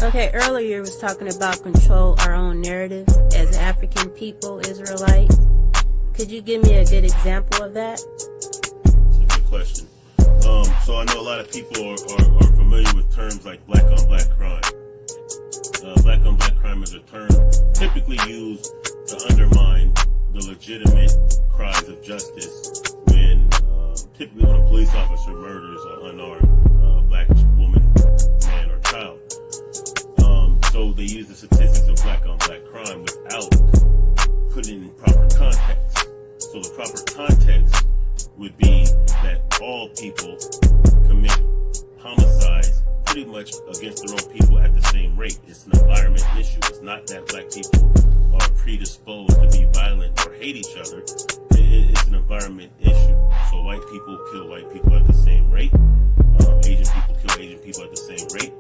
Okay, earlier was talking about control our own narrative as African people, Israelite. Could you give me a good example of that? That's a good question. So I know a lot of people are familiar with terms like black on black crime. Black on black crime is a term typically used to undermine the legitimate cries of justice typically when a police officer murders an unarmed black woman, man, or child. So they use the statistics of black on black crime without putting it in proper context. So the proper context would be that all people commit homicides pretty much against their own people at the same rate. It's an environment issue. It's not that black people are predisposed to be violent or hate each other. It's an environment issue. So white people kill white people at the same rate. Asian people kill Asian people at the same rate.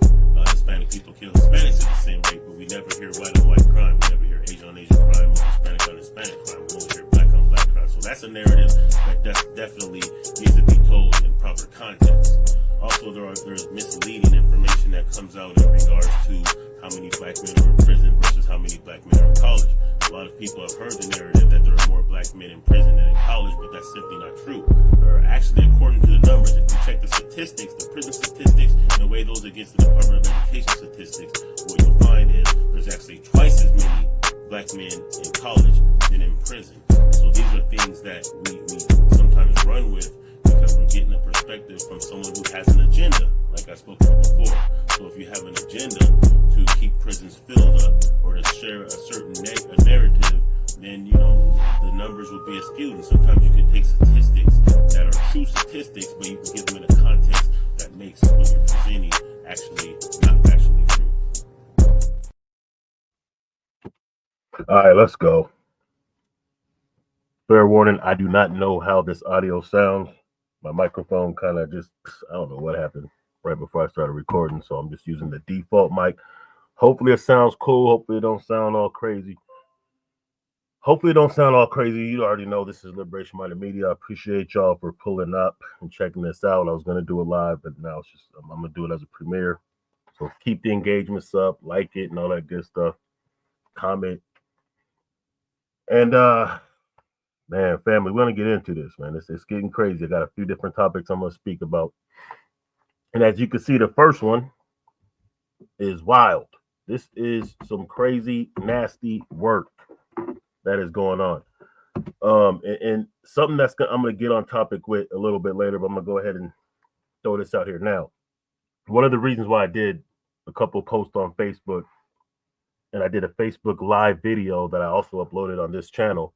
Hispanic people kill Hispanics at the same rate. But we never hear white on white crime. We never hear Asian on Asian crime or Hispanic on Hispanic crime. We only hear black on black crime. So that's a narrative that definitely needs to be told in proper context. Also, there's misleading information that comes out in regards to how many black men are in prison versus how many black men are in college. A lot of people have heard the narrative that there are more black men in prison than in college, but that's simply not true. There are actually, according to the numbers, if you check the statistics, the prison statistics, and weigh those against the Department of Education statistics, what you'll find is there's actually twice as many black men in college than in prison. So these are things that we sometimes run with because we're getting a perspective from someone who has an agenda, like I spoke about before. So if you have an agenda to keep prisons filled up or to share a certain narrative, then, the numbers will be skewed. And sometimes you can take statistics that are true statistics, but you can give them in a context that makes what you're presenting actually not factually true. All right, let's go. Fair warning, I do not know how this audio sounds. My microphone kind of just, I don't know what happened right before I started recording, so I'm just using the default mic. Hopefully it sounds cool. Hopefully it don't sound all crazy. You already know this is Liberation Minded Media. I appreciate y'all for pulling up and checking this out. I was going to do it live, but now it's just, I'm going to do it as a premiere. So keep the engagements up, like it, and all that good stuff. Comment. And, man, family, we're going to get into this, man. It's getting crazy. I got a few different topics I'm going to speak about. And as you can see, the first one is wild. This is some crazy, nasty work that is going on. And something I'm going to get on topic with a little bit later, but I'm going to go ahead and throw this out here now. One of the reasons why I did a couple posts on Facebook, and I did a Facebook live video that I also uploaded on this channel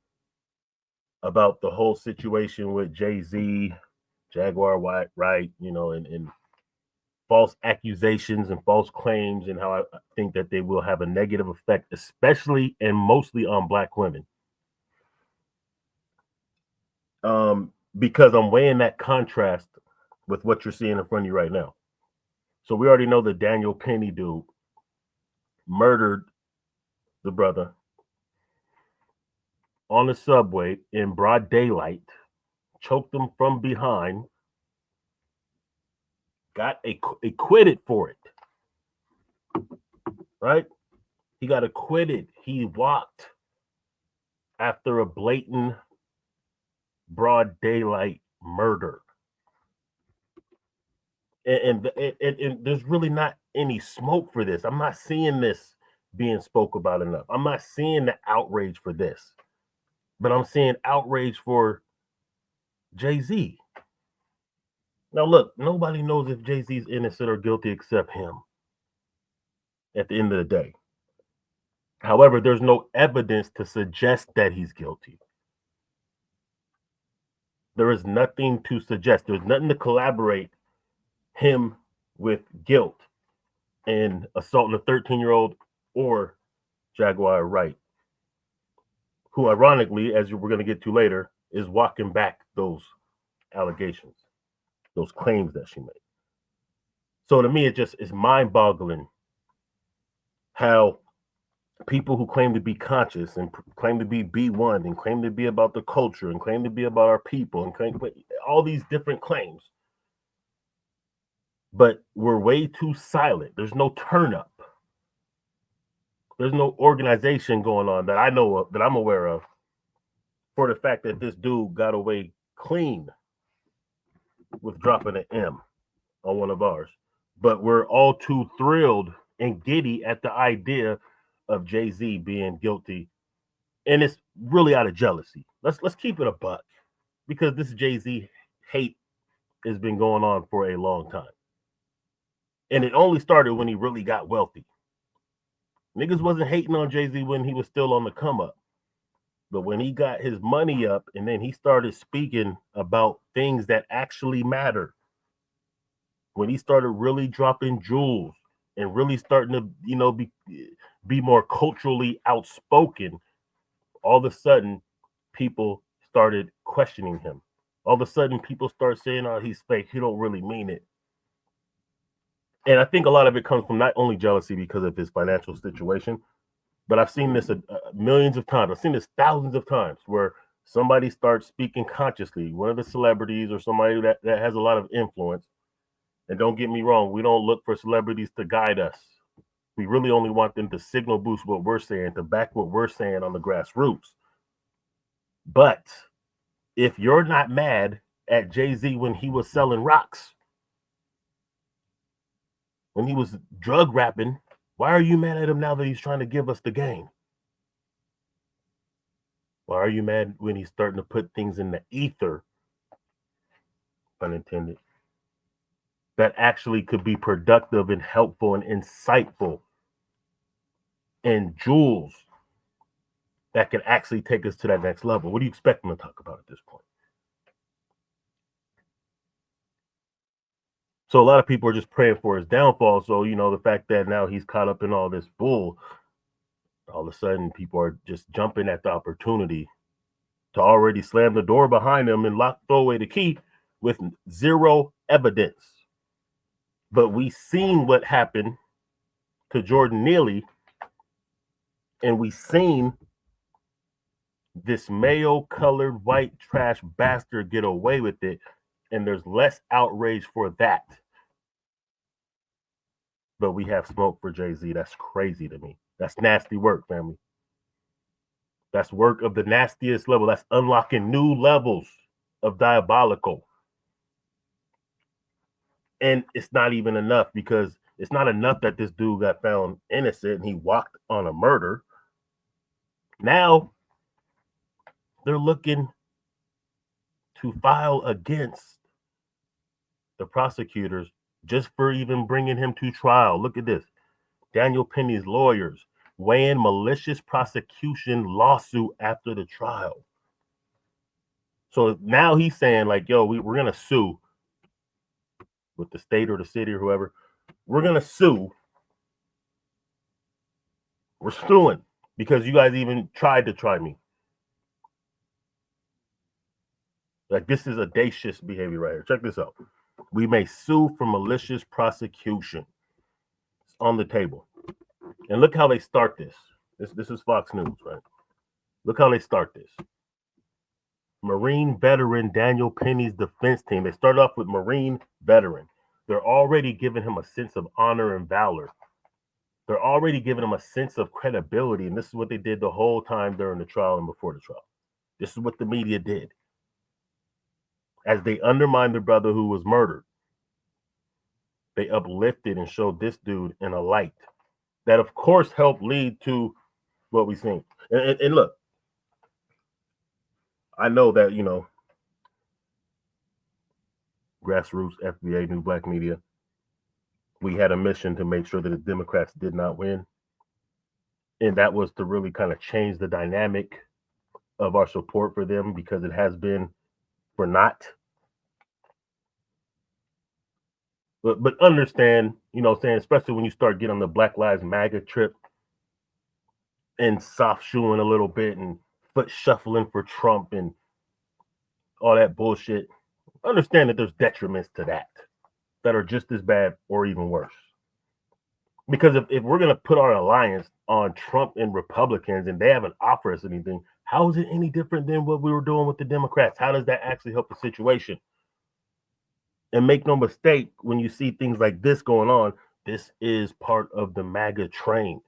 about the whole situation with Jay-Z, Jaguar Wright, and false accusations and false claims, and how I think that they will have a negative effect, especially and mostly on black women. Because I'm weighing that contrast with what you're seeing in front of you right now. So we already know the Daniel Penny dude murdered the brother on the subway in broad daylight, choked him from behind, got acquitted for it, right? He got acquitted. He walked after a blatant broad daylight murder. And there's really not any smoke for this. I'm not seeing this being spoke about enough. I'm not seeing the outrage for this, but I'm seeing outrage for Jay-Z. Now, look, nobody knows if Jay-Z's innocent or guilty except him at the end of the day. However, there's no evidence to suggest that he's guilty. There is nothing to suggest. There's nothing to collaborate him with guilt and assaulting a 13-year-old or Jaguar Wright, who ironically, as we're going to get to later, is walking back those allegations, those claims that she made. So to me, it just is mind-boggling how people who claim to be conscious and claim to be B1 and claim to be about the culture and claim to be about our people and claim all these different claims, but we're way too silent. There's no turn up. There's no organization going on that I know of, that I'm aware of, for the fact that this dude got away clean with dropping an M on one of ours. But we're all too thrilled and giddy at the idea of Jay-Z being guilty. And it's really out of jealousy. Let's keep it a buck, because this Jay-Z hate has been going on for a long time. And it only started when he really got wealthy. Niggas wasn't hating on Jay-Z when he was still on the come up. But when he got his money up and then he started speaking about things that actually matter, when he started really dropping jewels and really starting to, be more culturally outspoken, all of a sudden people started questioning him. All of a sudden people start saying, oh, he's fake. He don't really mean it. And I think a lot of it comes from not only jealousy because of his financial situation, but I've seen this millions of times. I've seen this thousands of times where somebody starts speaking consciously, one of the celebrities or somebody that has a lot of influence. And don't get me wrong, we don't look for celebrities to guide us. We really only want them to signal boost what we're saying, to back what we're saying on the grassroots. But if you're not mad at Jay-Z when he was selling rocks, when he was drug rapping, why are you mad at him now that he's trying to give us the game? Why are you mad when he's starting to put things in the ether, unintended, that actually could be productive and helpful and insightful, and jewels that can actually take us to that next level? What do you expect him to talk about at this point? So a lot of people are just praying for his downfall. So, the fact that now he's caught up in all this bull, all of a sudden people are just jumping at the opportunity to already slam the door behind him and throw away the key with zero evidence. But we seen what happened to Jordan Neely, and we seen this mayo-colored white trash bastard get away with it, and there's less outrage for that. But we have smoke for Jay-Z. That's crazy to me. That's nasty work, family. That's work of the nastiest level. That's unlocking new levels of diabolical. And it's not even enough, because it's not enough that this dude got found innocent and he walked on a murder. Now they're looking to file against the prosecutors just for even bringing him to trial. Look at this. Daniel Penny's lawyers weighing malicious prosecution lawsuit after the trial. So now he's saying, like, yo, we're going to sue with the state or the city or whoever. We're going to sue. We're suing because you guys even tried to try me. Like, this is audacious behavior right here. Check this out. We may sue for malicious prosecution. It's on the table. And look how they start this. This is Fox News, right? Look how they start this. Marine veteran Daniel Penny's defense team. They start off with Marine veteran. They're already giving him a sense of honor and valor. They're already giving him a sense of credibility. And this is what they did the whole time during the trial and before the trial. This is what the media did. As they undermined the brother who was murdered, they uplifted and showed this dude in a light that, of course, helped lead to what we've seen. And look, I know that, grassroots, FBA, New Black Media, we had a mission to make sure that the Democrats did not win. And that was to really kind of change the dynamic of our support for them, because it has been for naught. But understand, saying, especially when you start getting on the Black Lives MAGA trip and soft shoeing a little bit and foot shuffling for Trump and all that bullshit, understand that there's detriments to that are just as bad or even worse. Because if we're going to put our alliance on Trump and Republicans and they haven't offered us anything, how is it any different than what we were doing with the Democrats? How does that actually help the situation? And make no mistake, when you see things like this going on, this is part of the MAGA train.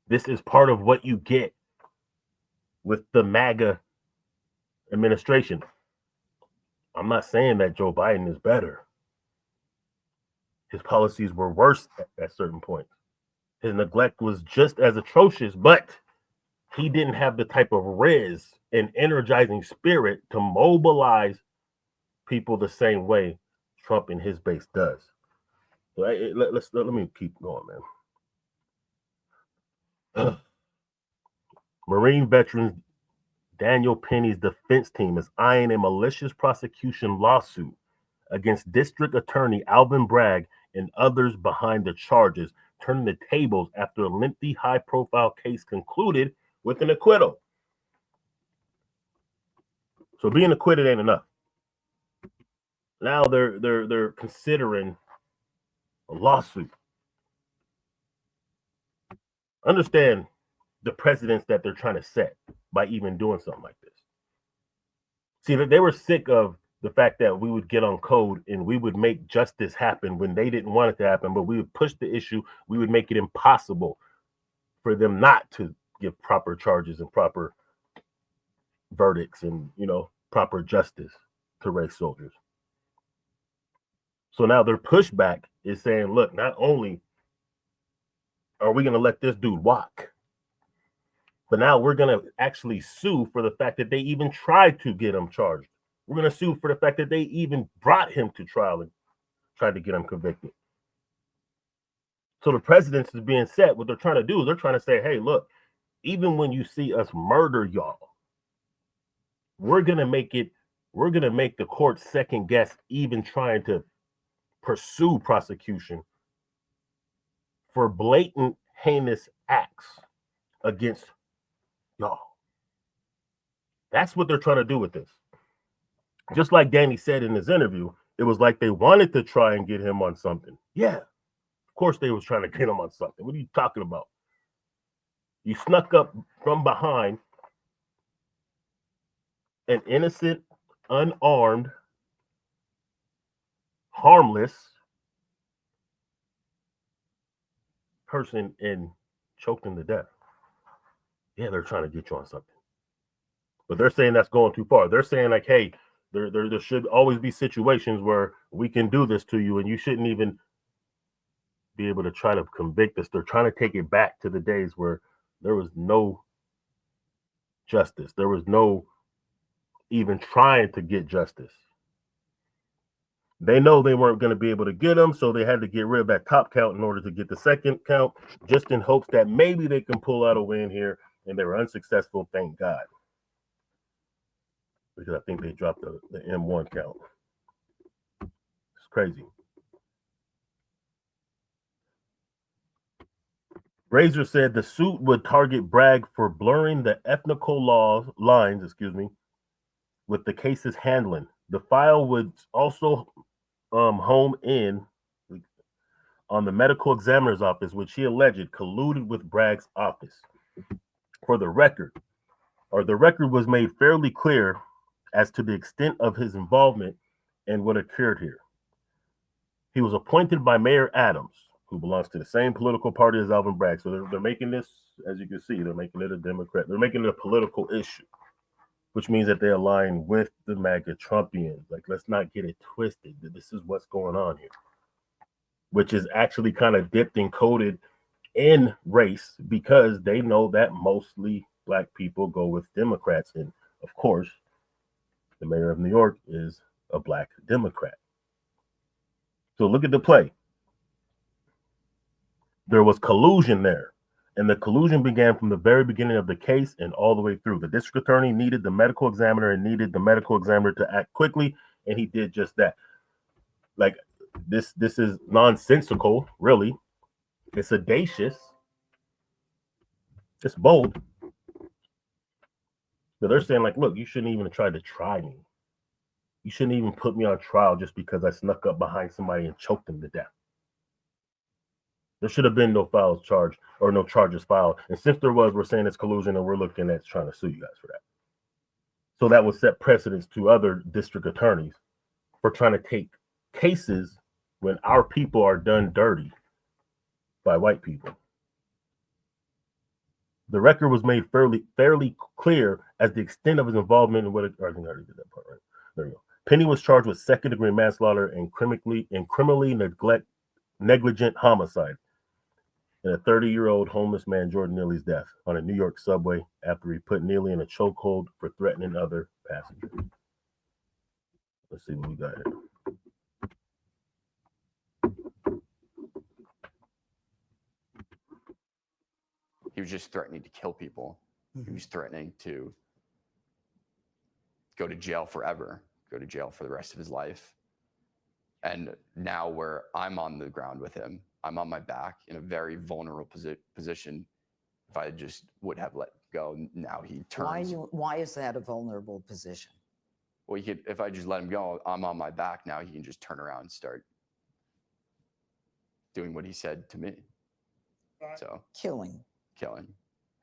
This is part of what you get with the MAGA administration. I'm not saying that Joe Biden is better. His policies were worse at certain points. His neglect was just as atrocious, but he didn't have the type of riz and energizing spirit to mobilize people the same way Trump and his base does. So let me keep going, man. Marine veterans Daniel Penny's defense team is eyeing a malicious prosecution lawsuit against District Attorney Alvin Bragg and others behind the charges, turning the tables after a lengthy, high-profile case concluded with an acquittal. So being acquitted ain't enough. Now they're considering a lawsuit. Understand the precedents that they're trying to set by even doing something like this. See, that they were sick of the fact that we would get on code and we would make justice happen when they didn't want it to happen, but we would push the issue. We would make it impossible for them not to give proper charges and proper verdicts and, proper justice to race soldiers. So now their pushback is saying, look, not only are we going to let this dude walk, but now we're going to actually sue for the fact that they even tried to get him charged. We're going to sue for the fact that they even brought him to trial and tried to get him convicted. So the precedence is being set. What they're trying to do is they're trying to say, hey, look, even when you see us murder y'all, we're going to make the court second guess even trying to pursue prosecution for blatant, heinous acts against y'all. That's what they're trying to do with this. Just like Danny said in his interview, it was like they wanted to try and get him on something. Yeah, of course they was trying to get him on something. What are you talking about? You snuck up from behind an innocent, unarmed, harmless person and choked him to death. Yeah, they're trying to get you on something. But they're saying that's going too far. They're saying like, hey, there should always be situations where we can do this to you and you shouldn't even be able to try to convict us. They're trying to take it back to the days where there was no justice. There was no even trying to get justice. They know they weren't going to be able to get them, so they had to get rid of that top count in order to get the second count, just in hopes that maybe they can pull out a win here, and they were unsuccessful, thank God. Because I think they dropped the M1 count. It's crazy. Razor said the suit would target Bragg for blurring the ethnical lines, with the case's handling. The file would also home in on the medical examiner's office, which he alleged colluded with Bragg's office. For the record was made fairly clear as to the extent of his involvement and what occurred here. He was appointed by Mayor Adams, who belongs to the same political party as Alvin Bragg. So they're making this, as you can see, they're making it a Democrat. They're making it a political issue, which means that they align with the MAGA Trumpians. Like, let's not get it twisted. This is what's going on here, which is actually kind of dipped and coated in race because they know that mostly Black people go with Democrats. And of course, the mayor of New York is a Black Democrat. So look at the play. There was collusion there. And the collusion began from the very beginning of the case and all the way through. The district attorney needed the medical examiner and needed the medical examiner to act quickly, and he did just that. Like, this is nonsensical, really. It's audacious. It's bold. But they're saying, like, look, you shouldn't even have tried to try me. You shouldn't even put me on trial just because I snuck up behind somebody and choked them to death. There should have been no files charged or no charges filed. And since there was, we're saying it's collusion and we're looking at trying to sue you guys for that. So that would set precedents to other district attorneys for trying to take cases when our people are done dirty by white people. The record was made fairly clear as the extent of his involvement in what. I think I already did that part, right? There you go. Penny was charged with second-degree manslaughter and criminally negligent homicide in a 30-year-old homeless man, Jordan Neely's death on a New York subway after he put Neely in a chokehold for threatening other passengers. Let's see what we got here. He was just threatening to kill people. He was threatening to go to jail forever, go to jail for the rest of his life. And now where I'm on the ground with him, I'm on my back in a very vulnerable position. If I just would have let go, now he turns. Why is that a vulnerable position? Well, if I just let him go, I'm on my back now. He can just turn around and start doing what he said to me. So Killing,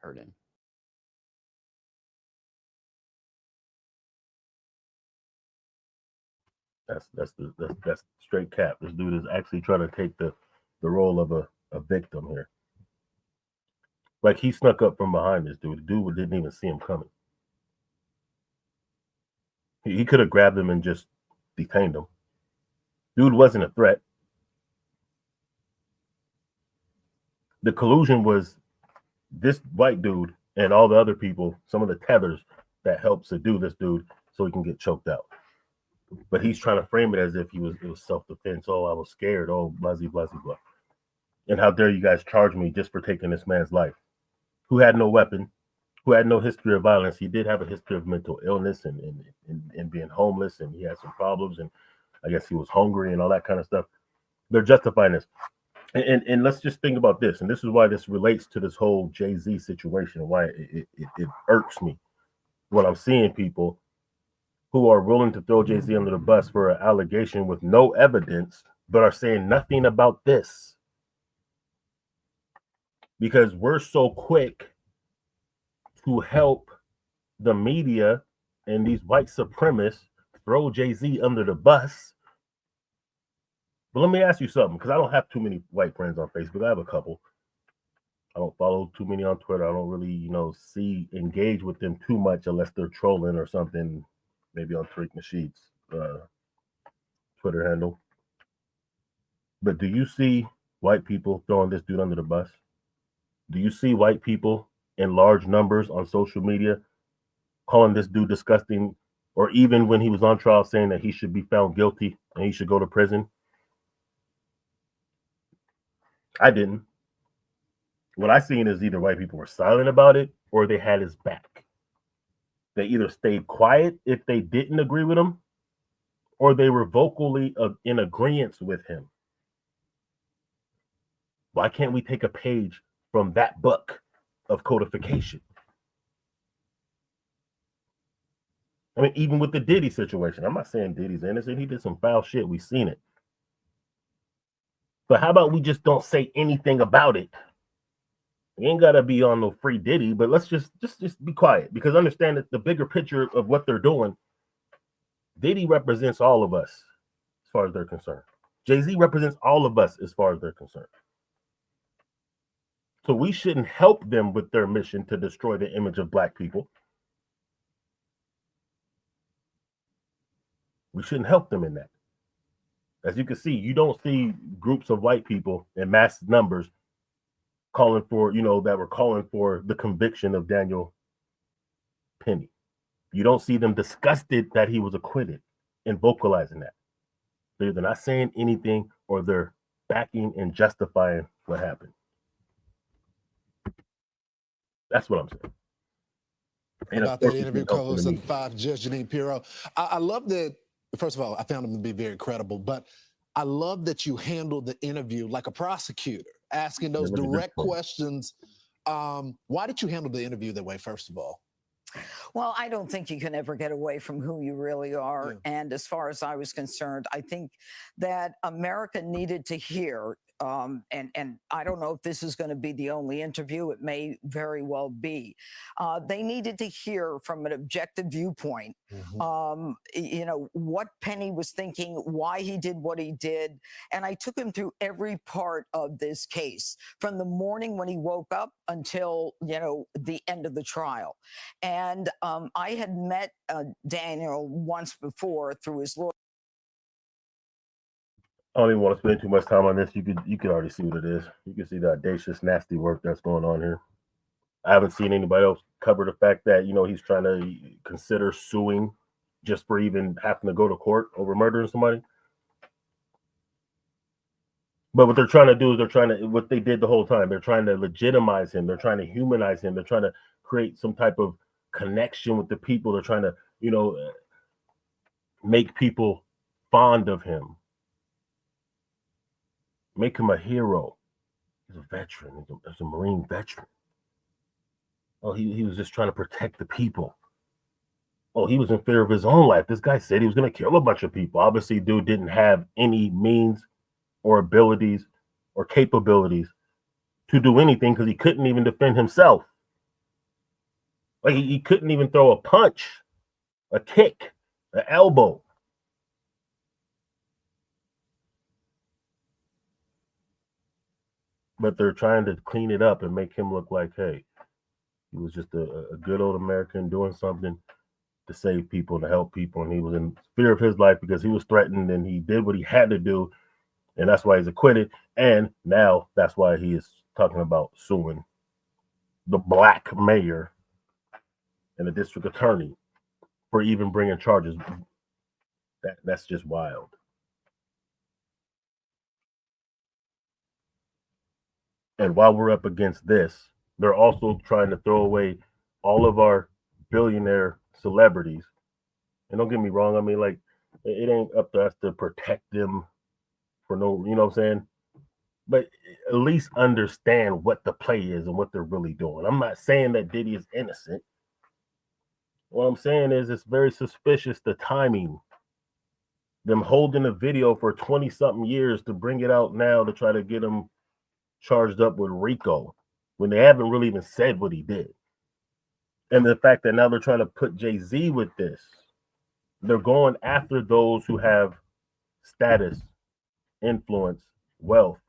hurting. That's straight cap. This dude is actually trying to take the role of a victim here. Like, he snuck up from behind this dude. The dude didn't even see him coming. He could have grabbed him and just detained him. Dude wasn't a threat. The collusion was this white dude and all the other people, some of the tethers that helped subdue this dude so he can get choked out. But he's trying to frame it as if it was self-defense. Oh, I was scared. Oh, blah, blah, blah, blah. And how dare you guys charge me just for taking this man's life, who had no weapon, who had no history of violence. He did have a history of mental illness and being homeless, and he had some problems, and I guess he was hungry and all that kind of stuff. They're justifying this. And let's just think about this, and this is why this relates to this whole Jay-Z situation, and why it irks me when I'm seeing people who are willing to throw Jay-Z under the bus for an allegation with no evidence, but are saying nothing about this. Because we're so quick to help the media and these white supremacists throw Jay-Z under the bus. But let me ask you something, because I don't have too many white friends on Facebook. I have a couple. I don't follow too many on Twitter. I don't really, engage with them too much unless they're trolling or something, maybe on Tariq Nasheed's Twitter handle. But do you see white people throwing this dude under the bus? Do you see white people in large numbers on social media calling this dude disgusting, or even when he was on trial saying that he should be found guilty and he should go to prison? I didn't. What I seen is either white people were silent about it or they had his back. They either stayed quiet if they didn't agree with him, or they were vocally in agreement with him. Why can't we take a page from that book of codification? I mean, even with the Diddy situation, I'm not saying Diddy's innocent. He did some foul shit. We've seen it. But how about we just don't say anything about it? We ain't gotta be on no free Diddy, but let's just be quiet, because understand that the bigger picture of what they're doing, Diddy represents all of us as far as they're concerned. Jay-Z represents all of us as far as they're concerned. So we shouldn't help them with their mission to destroy the image of black people. We shouldn't help them in that. As you can see, you don't see groups of white people in mass numbers calling for, that were calling for the conviction of Daniel Penny. You don't see them disgusted that he was acquitted and vocalizing that. They're either not saying anything or they're backing and justifying what happened. That's what I'm saying. And about that interview, co-host of 5 Judge Janine Pirro. I love that. First of all, I found him to be very credible, but I love that you handled the interview like a prosecutor, asking those direct questions. Why did you handle the interview that way, first of all? Well, I don't think you can ever get away from who you really are. Yeah. And as far as I was concerned, I think that America needed to hear. And I don't know if this is going to be the only interview. It may very well be. They needed to hear from an objective viewpoint, what Penny was thinking, why he did what he did. And I took him through every part of this case from the morning when he woke up until, the end of the trial. And I had met Daniel once before through his lawyer. I don't even want to spend too much time on this. You could already see what it is. You can see the audacious, nasty work that's going on here. I haven't seen anybody else cover the fact that, he's trying to consider suing just for even having to go to court over murdering somebody. But what they're trying to do is what they did the whole time. They're trying to legitimize him. They're trying to humanize him. They're trying to create some type of connection with the people. They're trying to, make people fond of him. Make him a hero. He's a veteran. He's a Marine veteran. Oh, he was just trying to protect the people. Oh, he was in fear of his own life. This guy said he was going to kill a bunch of people. Obviously, dude didn't have any means or abilities or capabilities to do anything because he couldn't even defend himself. Like he couldn't even throw a punch, a kick, an elbow. But they're trying to clean it up and make him look like, hey, he was just a good old American doing something to save people, to help people. And he was in fear of his life because he was threatened and he did what he had to do. And that's why he's acquitted. And now that's why he is talking about suing the black mayor and the district attorney for even bringing charges. That's just wild. And while we're up against this, they're also trying to throw away all of our billionaire celebrities. And don't get me wrong, I mean, like, it ain't up to us to protect them for no, you know what I'm saying? But at least understand what the play is and what they're really doing. I'm not saying that Diddy is innocent. What I'm saying is it's very suspicious, the timing. Them holding a video for 20-something years to bring it out now to try to get him charged up with RICO when they haven't really even said what he did. And the fact that now they're trying to put Jay-Z with this. They're going after those who have status, influence, wealth,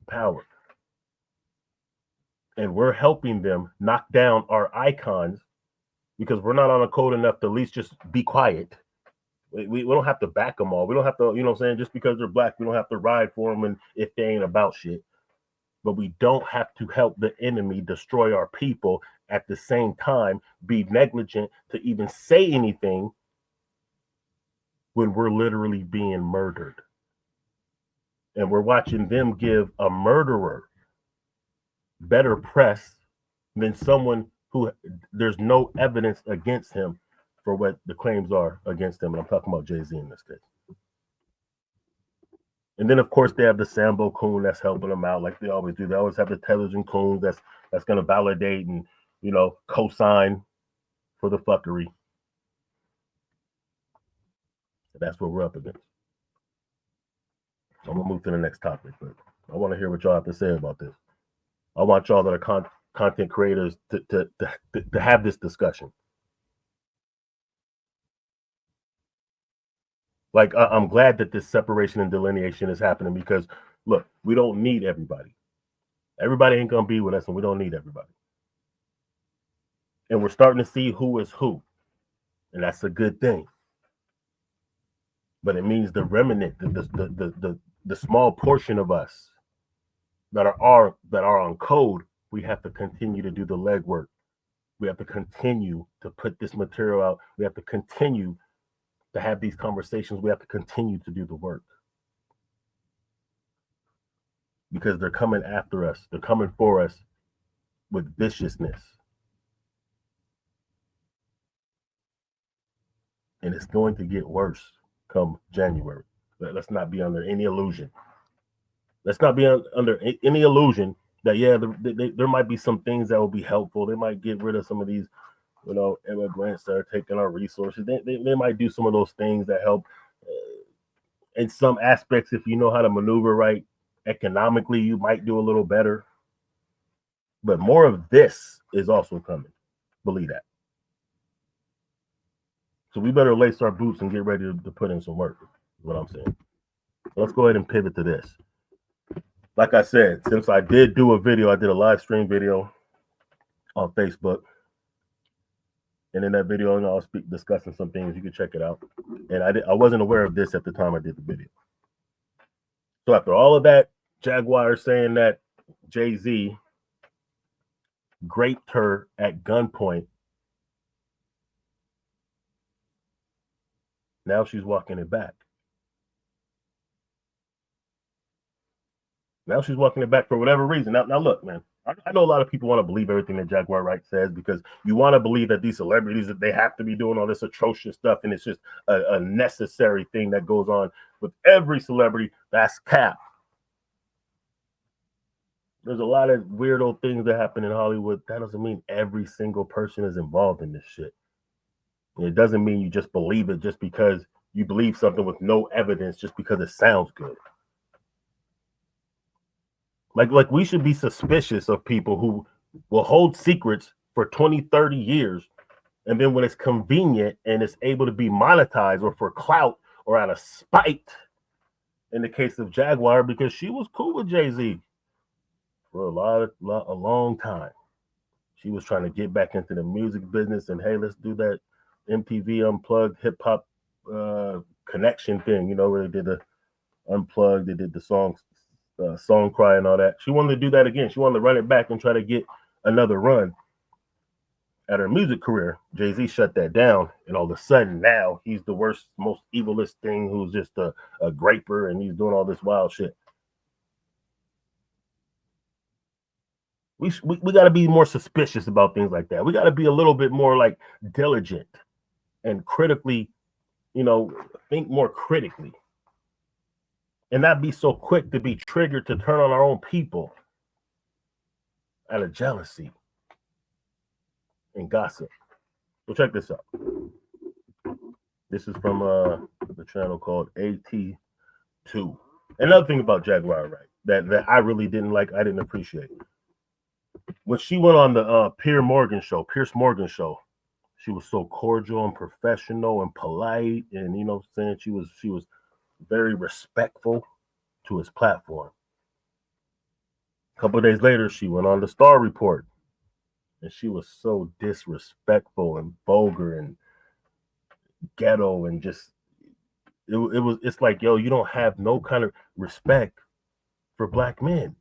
power. And we're helping them knock down our icons because we're not on a code enough to at least just be quiet. We don't have to back them all. We don't have to, you know what I'm saying? Just because they're black, we don't have to ride for them and if they ain't about shit. But we don't have to help the enemy destroy our people at the same time, be negligent to even say anything when we're literally being murdered. And we're watching them give a murderer better press than someone who there's no evidence against him for what the claims are against him. And I'm talking about Jay-Z in this case. And then, of course, they have the Sambo coon that's helping them out like they always do. They always have the intelligent coons that's going to validate and, co-sign for the fuckery. And that's what we're up against. So I'm going to move to the next topic, but I want to hear what y'all have to say about this. I want y'all that are content creators to have this discussion. Like, I'm glad that this separation and delineation is happening because, look, we don't need everybody. Everybody ain't going to be with us, and we don't need everybody. And we're starting to see who is who, and that's a good thing. But it means the remnant, the small portion of us that are on code, we have to continue to do the legwork. We have to continue to put this material out. We have to continue to have these conversations. We have to continue to do the work. Because they're coming after us. They're coming for us with viciousness. And it's going to get worse come January. Let's not be under any illusion. Let's not be under any illusion that, there might be some things that will be helpful. They might get rid of some of these You know, immigrants are taking our resources. They might do some of those things that help. In some aspects, if you know how to maneuver right economically, you might do a little better. But more of this is also coming. Believe that. So we better lace our boots and get ready to put in some work, is what I'm saying. Let's go ahead and pivot to this. Like I said, since I did do a video, I did a live stream video on Facebook. And in that video, I was discussing some things. You can check it out. And I wasn't aware of this at the time I did the video. So after all of that, Jaguar saying that Jay-Z raped her at gunpoint. Now she's walking it back. Now she's walking it back for whatever reason. Now look, man, I know a lot of people want to believe everything that Jaguar Wright says because you want to believe that these celebrities, that they have to be doing all this atrocious stuff, and it's just a necessary thing that goes on with every celebrity. That's cap. There's a lot of weirdo things that happen in Hollywood. That doesn't mean every single person is involved in this shit. It doesn't mean you just believe it just because you believe something with no evidence just because it sounds good. Like we should be suspicious of people who will hold secrets for 20, 30 years. And then when it's convenient and it's able to be monetized or for clout or out of spite, in the case of Jaguar, because she was cool with Jay-Z for a long time. She was trying to get back into the music business and, hey, let's do that MTV Unplugged hip hop connection thing, you know, where they did the Unplugged, they did the song Cry and all that. She wanted to do that again. She wanted to run it back and try to get another run at her music career. Jay-Z shut that down, and all of a sudden now he's the worst, most evilest thing who's just a graper, and he's doing all this wild shit. We got to be more suspicious about things like that. We got to be a little bit more like diligent and critically, you know, think more critically. And not be so quick to be triggered to turn on our own people out of jealousy and gossip. So check this out. This is from the channel called AT2. Another thing about Jaguar Wright that I really didn't like, I didn't appreciate. When she went on the Pierce Morgan show, she was so cordial and professional and polite, and you know, saying she was very respectful to his platform. A couple of days later, she went on the Star Report, and she was so disrespectful and vulgar and ghetto, and just it's like, yo, you don't have no kind of respect for black men.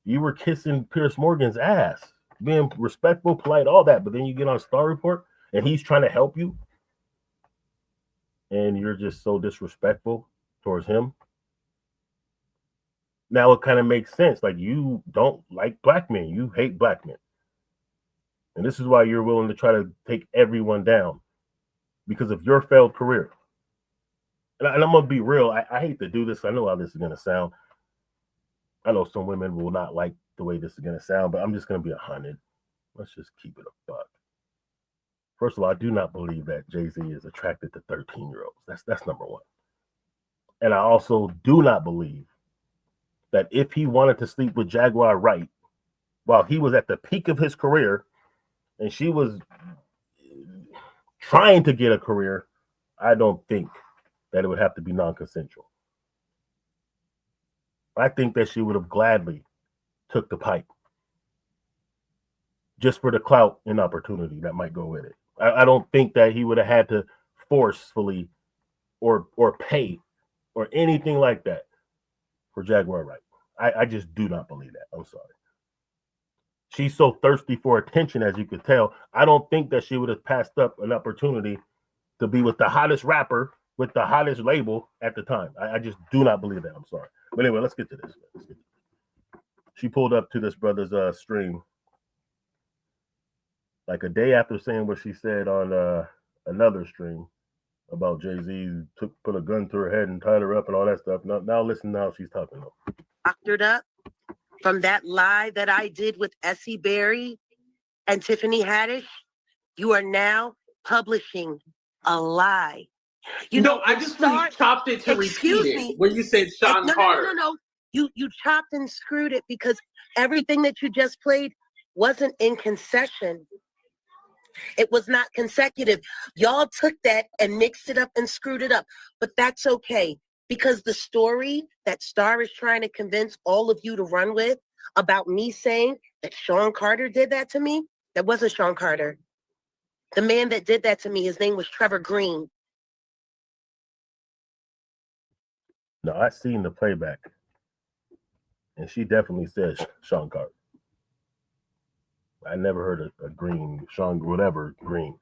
You were kissing Pierce Morgan's ass, being respectful, polite, all that, but then you get on Star Report and he's trying to help you, and you're just so disrespectful towards him. Now it kind of makes sense. Like, you don't like black men. You hate black men. And this is why you're willing to try to take everyone down, because of your failed career. And I'm going to be real. I hate to do this. I know how this is going to sound. I know some women will not like the way this is going to sound, but I'm just going to be 100. Let's just keep it a buck. First of all, I do not believe that Jay-Z is attracted to 13-year-olds. That's number one. And I also do not believe that if he wanted to sleep with Jaguar Wright while he was at the peak of his career and she was trying to get a career, I don't think that it would have to be non-consensual. I think that she would have gladly took the pipe just for the clout and opportunity that might go with it. I don't think that he would have had to forcefully or pay or anything like that for Jaguar Wright. I just do not believe that. I'm sorry. She's so thirsty for attention, as you could tell. I don't think that she would have passed up an opportunity to be with the hottest rapper with the hottest label at the time. I just do not believe that. I'm sorry. But anyway, let's get to this. She pulled up to this brother's stream like a day after saying what she said on another stream about Jay-Z put a gun to her head and tied her up and all that stuff. Now listen, now she's talking. Doctored up from that lie that I did with Essie Berry and Tiffany Haddish. You are now publishing a lie. You No, know, I when just Star, chopped it to repeat excuse it. me, When you said Sean no, no, no, Carter. no, no. You chopped and screwed it because everything that you just played wasn't in concession. It was not consecutive. Y'all took that and mixed it up and screwed it up. But that's okay because the story that Star is trying to convince all of you to run with about me saying that Sean Carter did that to me, that wasn't Sean Carter. The man that did that to me, his name was Trevor Green. No, I seen the playback, and she definitely says Sean Carter. I never heard a Green, Sean, whatever, Green.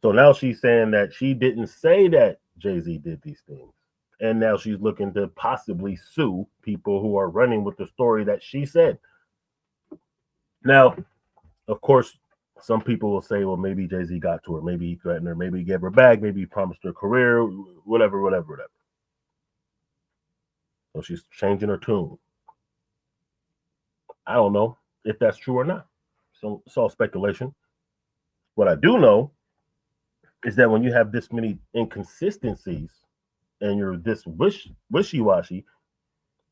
So now she's saying that she didn't say that Jay-Z did these things. And now she's looking to possibly sue people who are running with the story that she said. Now, of course, some people will say, well, maybe Jay-Z got to her. Maybe he threatened her. Maybe he gave her back. Maybe he promised her a career, whatever. So she's changing her tune. I don't know if that's true or not. So it's all speculation. What I do know is that when you have this many inconsistencies and you're this wishy-washy,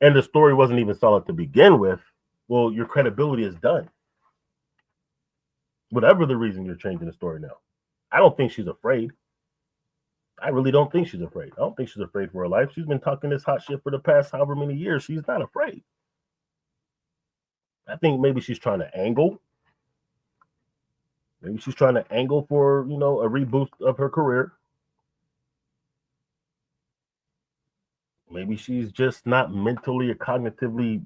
and the story wasn't even solid to begin with, well, your credibility is done. Whatever the reason you're changing the story now. I don't think she's afraid. I really don't think she's afraid. I don't think she's afraid for her life. She's been talking this hot shit for the past however many years. She's not afraid. I think maybe she's trying to angle. Maybe she's trying to angle for, you know, a reboot of her career. Maybe she's just not mentally or cognitively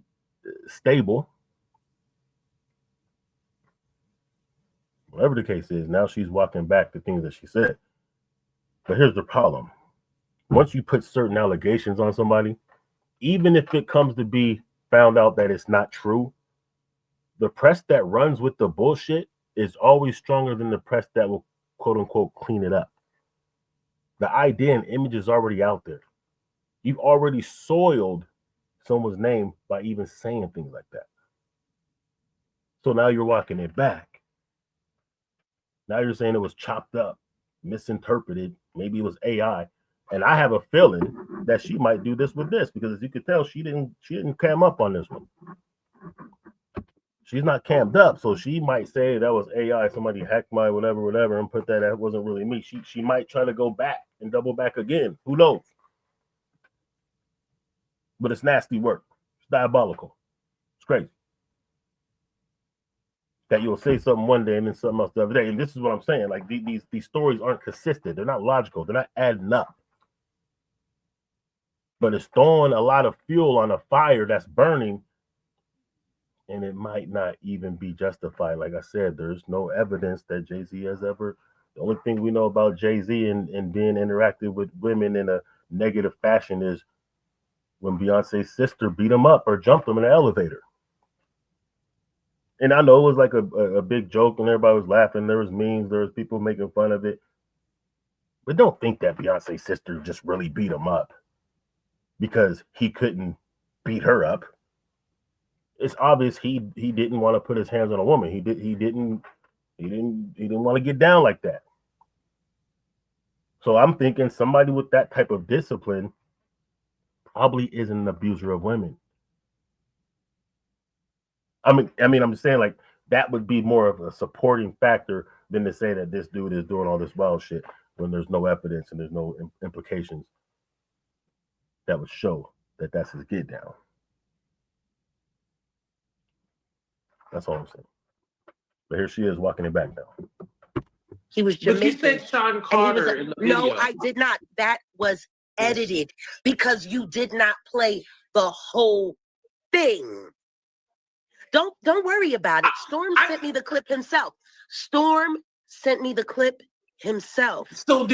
stable. Whatever the case is, now she's walking back the things that she said. But here's the problem. Once you put certain allegations on somebody, even if it comes to be found out that it's not true, the press that runs with the bullshit is always stronger than the press that will, quote unquote, clean it up. The idea and image is already out there. You've already soiled someone's name by even saying things like that. So now you're walking it back. Now you're saying it was chopped up, misinterpreted. Maybe it was AI. And I have a feeling that she might do this with this, because as you could tell, she didn't cam up on this one. She's not cammed up, so she might say that was AI. Somebody hacked my whatever, and put that wasn't really me. She might try to go back and double back again. Who knows? But it's nasty work. It's diabolical. It's crazy that you'll say something one day and then something else the other day. And this is what I'm saying. Like these stories aren't consistent. They're not logical. They're not adding up. But it's throwing a lot of fuel on a fire that's burning, and it might not even be justified. Like I said, there's no evidence that Jay-Z has ever. The only thing we know about Jay-Z and being interactive with women in a negative fashion is when Beyonce's sister beat him up or jumped him in an elevator. And I know it was like a big joke and everybody was laughing. There was memes. There was people making fun of it. But don't think that Beyonce's sister just really beat him up because he couldn't beat her up. It's obvious he didn't want to put his hands on a woman. He didn't want to get down like that. So I'm thinking somebody with that type of discipline probably isn't an abuser of women. I mean, I'm just saying, like, that would be more of a supporting factor than to say that this dude is doing all this wild shit when there's no evidence and there's no implications that would show that that's his get down. That's all I'm saying. But here she is walking it back now. He was But you Jamaican. said Sean Carter in the video. No, I did not. That was edited because you did not play the whole thing. Don't worry about it. Storm sent me the clip himself. Storm sent me the clip himself. So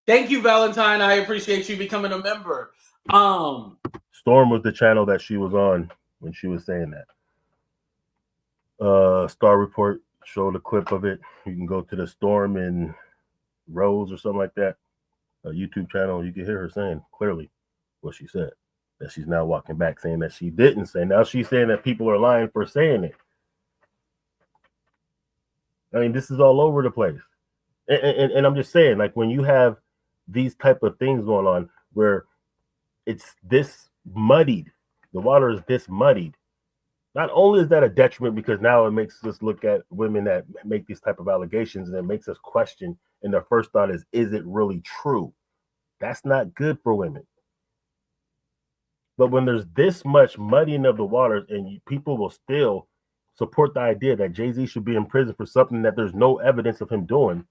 thank you, Valentine. I appreciate you becoming a member. Storm was the channel that she was on when she was saying that. Star Report showed a clip of it. You can go to the Storm and Rose or something like that, a YouTube channel. You can hear her saying clearly what she said. That she's now walking back saying that she didn't say. Now she's saying that people are lying for saying it. I mean, this is all over the place. And I'm just saying, like, when you have these type of things going on where it's this muddied, the water is this muddied, not only is that a detriment because now it makes us look at women that make these type of allegations and it makes us question, and their first thought is it really true? That's not good for women. But when there's this much muddying of the waters and people will still support the idea that Jay-Z should be in prison for something that there's no evidence of him doing,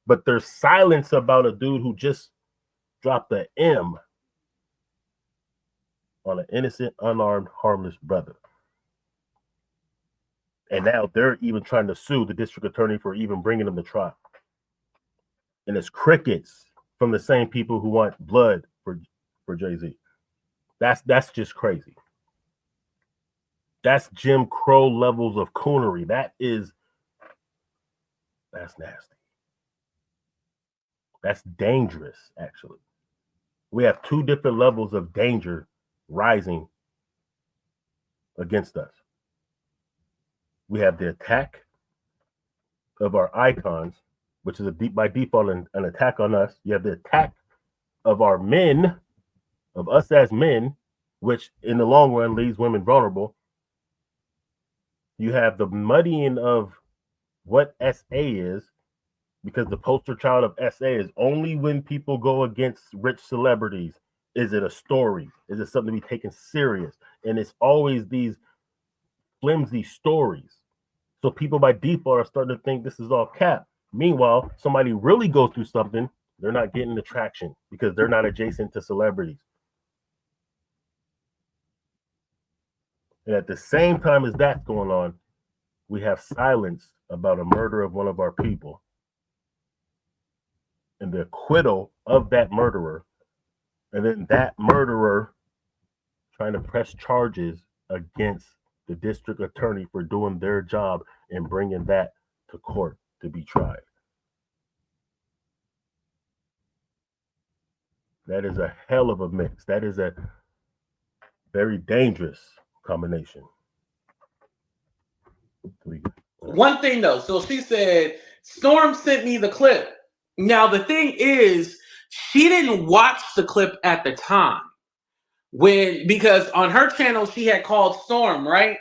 but there's silence about a dude who just dropped the M on an innocent, unarmed, harmless brother. And now they're even trying to sue the district attorney for even bringing him to trial. And it's crickets from the same people who want blood for Jay-Z. That's just crazy. That's Jim Crow levels of coonery. That's nasty. That's dangerous, actually. We have two different levels of danger rising against us. We have the attack of our icons, which is by default an attack on us. You have the attack of our men, of us as men, which in the long run leaves women vulnerable. You have the muddying of what SA is, because the poster child of SA is only when people go against rich celebrities. Is it a story? Is it something to be taken serious? And it's always these flimsy stories. So people by default are starting to think this is all cap. Meanwhile, somebody really goes through something, they're not getting the traction because they're not adjacent to celebrities. And at the same time as that's going on, we have silence about a murder of one of our people and the acquittal of that murderer, and then that murderer trying to press charges against the district attorney for doing their job and bringing that to court to be tried. That is a hell of a mix. That is a very dangerous combination. One thing though, so she said, Storm sent me the clip. Now the thing is, she didn't watch the clip at the time because on her channel she had called Storm, right?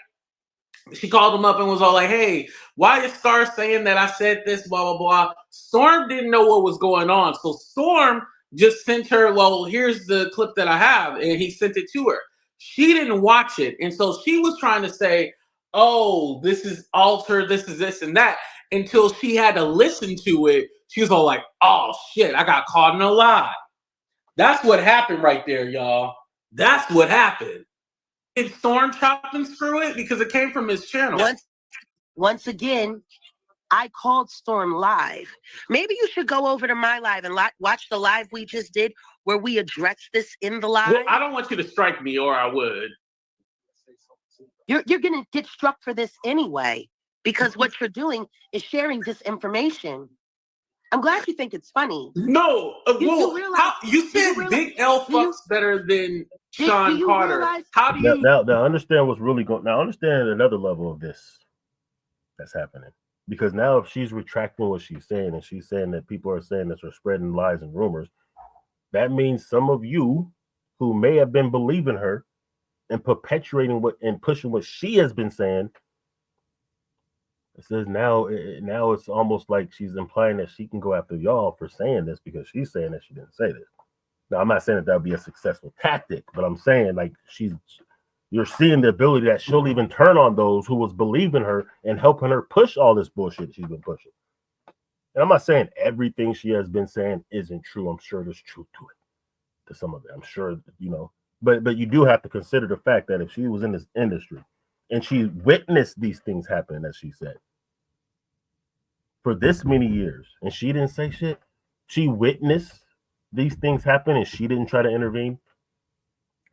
She called him up and was all like, hey, why is Star saying that I said this, blah, blah, blah. Storm didn't know what was going on. So Storm just sent her, well, here's the clip that I have. And he sent it to her. She didn't watch it. And so she was trying to say, oh, this is altered, this is this and that. Until she had to listen to it. She was all like, oh, shit, I got caught in a lie. That's what happened right there, y'all. That's what happened. Did Storm chop and screw it? Because it came from his channel. Once again, I called Storm live. Maybe you should go over to my live and watch the live we just did where we addressed this in the live. Well, I don't want you to strike me or I would. You're going to get struck for this anyway because what you're doing is sharing disinformation. I'm glad you think it's funny. No, you said Big L fucks better than Sean Carter. How do you now understand what's really going? Now understand another level of this that's happening, because now if she's retracting what she's saying and she's saying that people are saying this or spreading lies and rumors, that means some of you who may have been believing her and perpetuating what and pushing what she has been saying. It says now it's almost like she's implying that she can go after y'all for saying this because she's saying that she didn't say this. Now, I'm not saying that would be a successful tactic, but I'm saying like you're seeing the ability that she'll even turn on those who was believing her and helping her push all this bullshit she's been pushing. And I'm not saying everything she has been saying isn't true. I'm sure there's truth to it, to some of it. I'm sure, but you do have to consider the fact that if she was in this industry and she witnessed these things happen, as she said, for this many years, and she didn't say shit, she witnessed these things happen and she didn't try to intervene.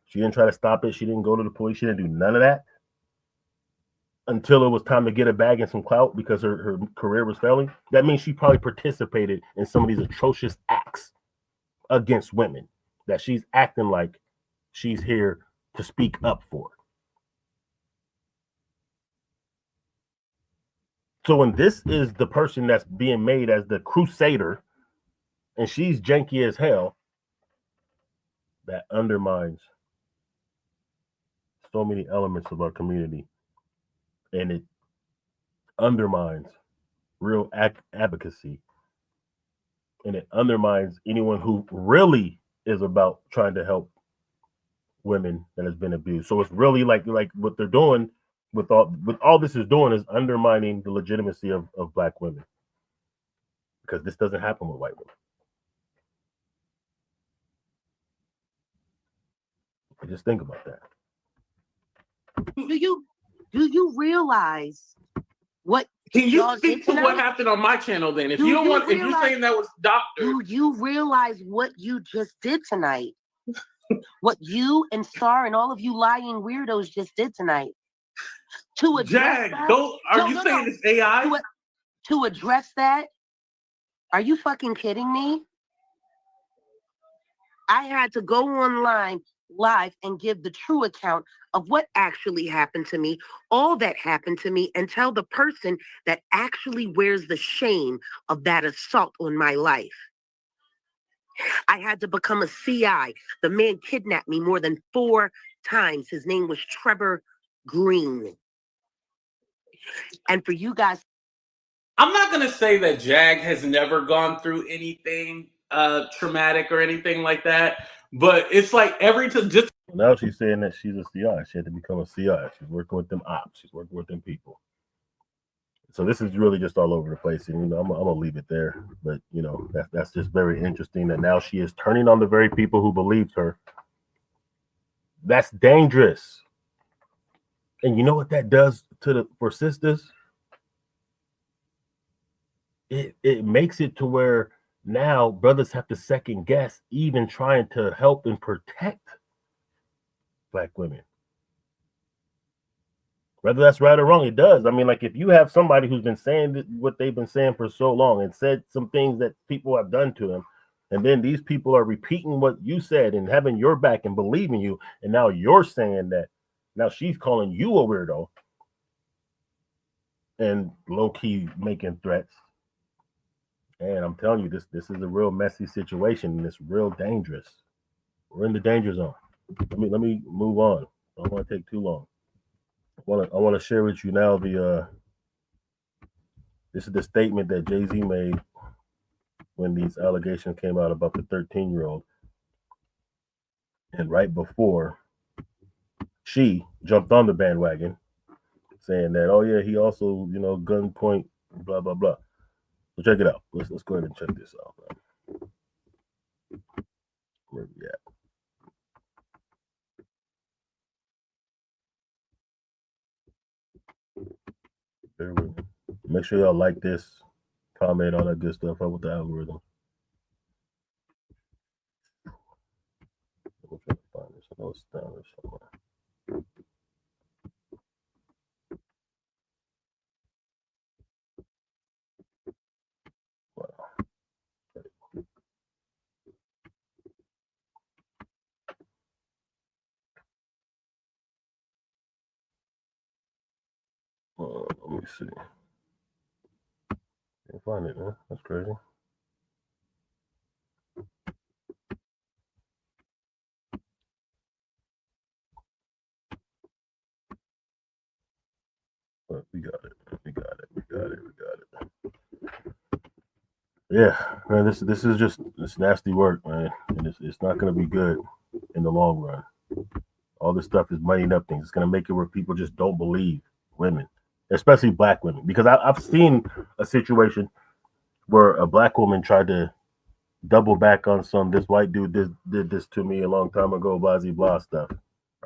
She didn't try to stop it. She didn't go to the police. She didn't do none of that until it was time to get a bag and some clout because her career was failing. That means she probably participated in some of these atrocious acts against women that she's acting like she's here to speak up for. So when this is the person that's being made as the crusader, and she's janky as hell, that undermines so many elements of our community, and it undermines real advocacy, and it undermines anyone who really is about trying to help women that has been abused. So it's really like what they're doing with all this is doing is undermining the legitimacy of Black women, because this doesn't happen with white women. Just think about that. Do you realize what Can you y'all speak did to what tonight? happened on my channel then? If Do you don't you want, if you're realize- saying that was doctor, Do you realize what you just did tonight? What you and Star and all of you lying weirdos just did tonight? To address Jag, that? don't. Are No, you no, saying no. it's AI? To address that? Are you fucking kidding me? I had to go online live and give the true account of what actually happened to me, all that happened to me, and tell the person that actually wears the shame of that assault on my life. I had to become a CI. The man kidnapped me more than 4 times. His name was Trevor Green. And for you guys, I'm not gonna say that Jag has never gone through anything traumatic or anything like that, but it's like every time just Now she's saying that she's a CI. She had to become a CI. She's working with them ops. She's working with them people. So this is really just all over the place, and I'm gonna leave it there. But that's just very interesting that now she is turning on the very people who believed her. That's dangerous. And you know what that does for sisters? It makes it to where now brothers have to second guess even trying to help and protect Black women. Whether that's right or wrong, it does. I mean, like if you have somebody who's been saying what they've been saying for so long and said some things that people have done to them, and then these people are repeating what you said and having your back and believing you, and now you're saying that, now she's calling you a weirdo and low-key making threats. And I'm telling you, this is a real messy situation, and it's real dangerous. We're in the danger zone. Let me move on. I don't want to take too long. I want to share with you now this is the statement that Jay-Z made when these allegations came out about the 13-year-old. And right before, she jumped on the bandwagon saying that, oh yeah, he also, gunpoint, blah, blah, blah. So check it out. Let's go ahead and check this out, man. Where we at? Bear with me. Make sure y'all like this, comment, all that good stuff. Help with the algorithm. I'm trying to find this. I know it's down there somewhere. Wow. Let me see. Can't find it, man. That's crazy. But we got it. Yeah, man. This is just nasty work, man, and it's not gonna be good in the long run. All this stuff is muddying up things. It's gonna make it where people just don't believe women, especially Black women, because I've seen a situation where a Black woman tried to double back on this white dude did this to me a long time ago, blah blah stuff,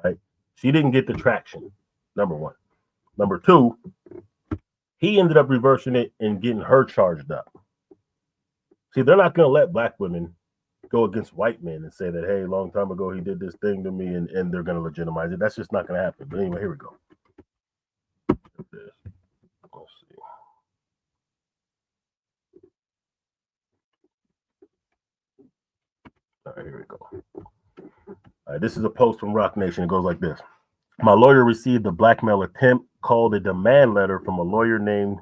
right? She didn't get the traction, number one. Number two, he ended up reversing it and getting her charged up. See, they're not going to let Black women go against white men and say that, hey, a long time ago he did this thing to me, and they're going to legitimize it. That's just not going to happen. But anyway, here we go. Let's see. All right, here we go. All right, this is a post from Rock Nation. It goes like this. My lawyer received a blackmail attempt called a demand letter from a lawyer named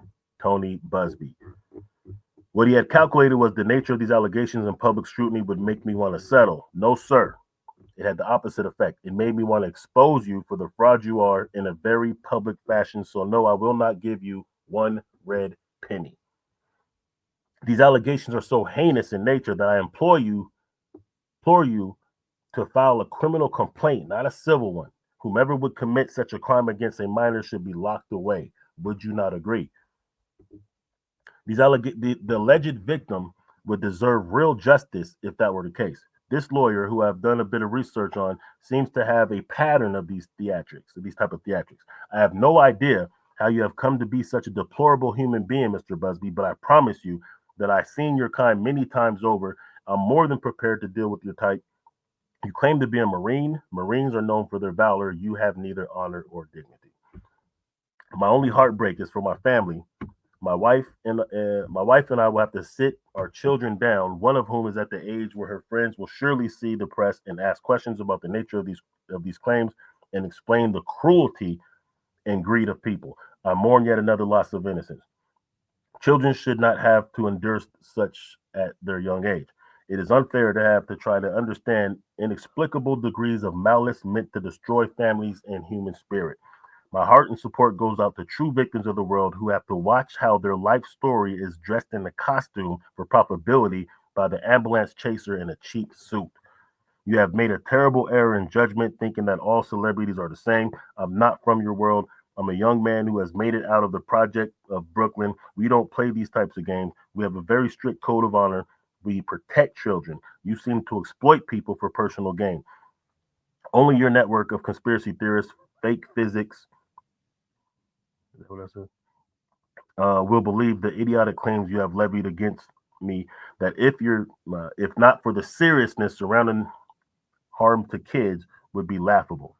Tony Busby. What he had calculated was the nature of these allegations and public scrutiny would make me want to settle. No, sir. It had the opposite effect. It made me want to expose you for the fraud you are in a very public fashion. So no, I will not give you one red penny. These allegations are so heinous in nature that I implore you to file a criminal complaint, not a civil one. Whomever would commit such a crime against a minor should be locked away. Would you not agree? The alleged victim would deserve real justice if that were the case. This lawyer, who I've done a bit of research on, seems to have a pattern of these type of theatrics. I have no idea how you have come to be such a deplorable human being, Mr. Busby, but I promise you that I've seen your kind many times over. I'm more than prepared to deal with your type. You claim to be a Marine. Marines are known for their valor. You have neither honor or dignity. My only heartbreak is for my family. My wife and I will have to sit our children down, one of whom is at the age where her friends will surely see the press and ask questions about the nature of these claims and explain the cruelty and greed of people. I mourn yet another loss of innocence. Children should not have to endure such at their young age. It is unfair to have to try to understand inexplicable degrees of malice meant to destroy families and human spirit. My heart and support goes out to true victims of the world who have to watch how their life story is dressed in a costume for profitability by the ambulance chaser in a cheap suit. You have made a terrible error in judgment thinking that all celebrities are the same. I'm not from your world. I'm a young man who has made it out of the project of Brooklyn. We don't play these types of games. We have a very strict code of honor. We protect children. You seem to exploit people for personal gain. Only your network of conspiracy theorists, fake physics, will believe the idiotic claims you have levied against me, that if not for the seriousness surrounding harm to kids, would be laughable.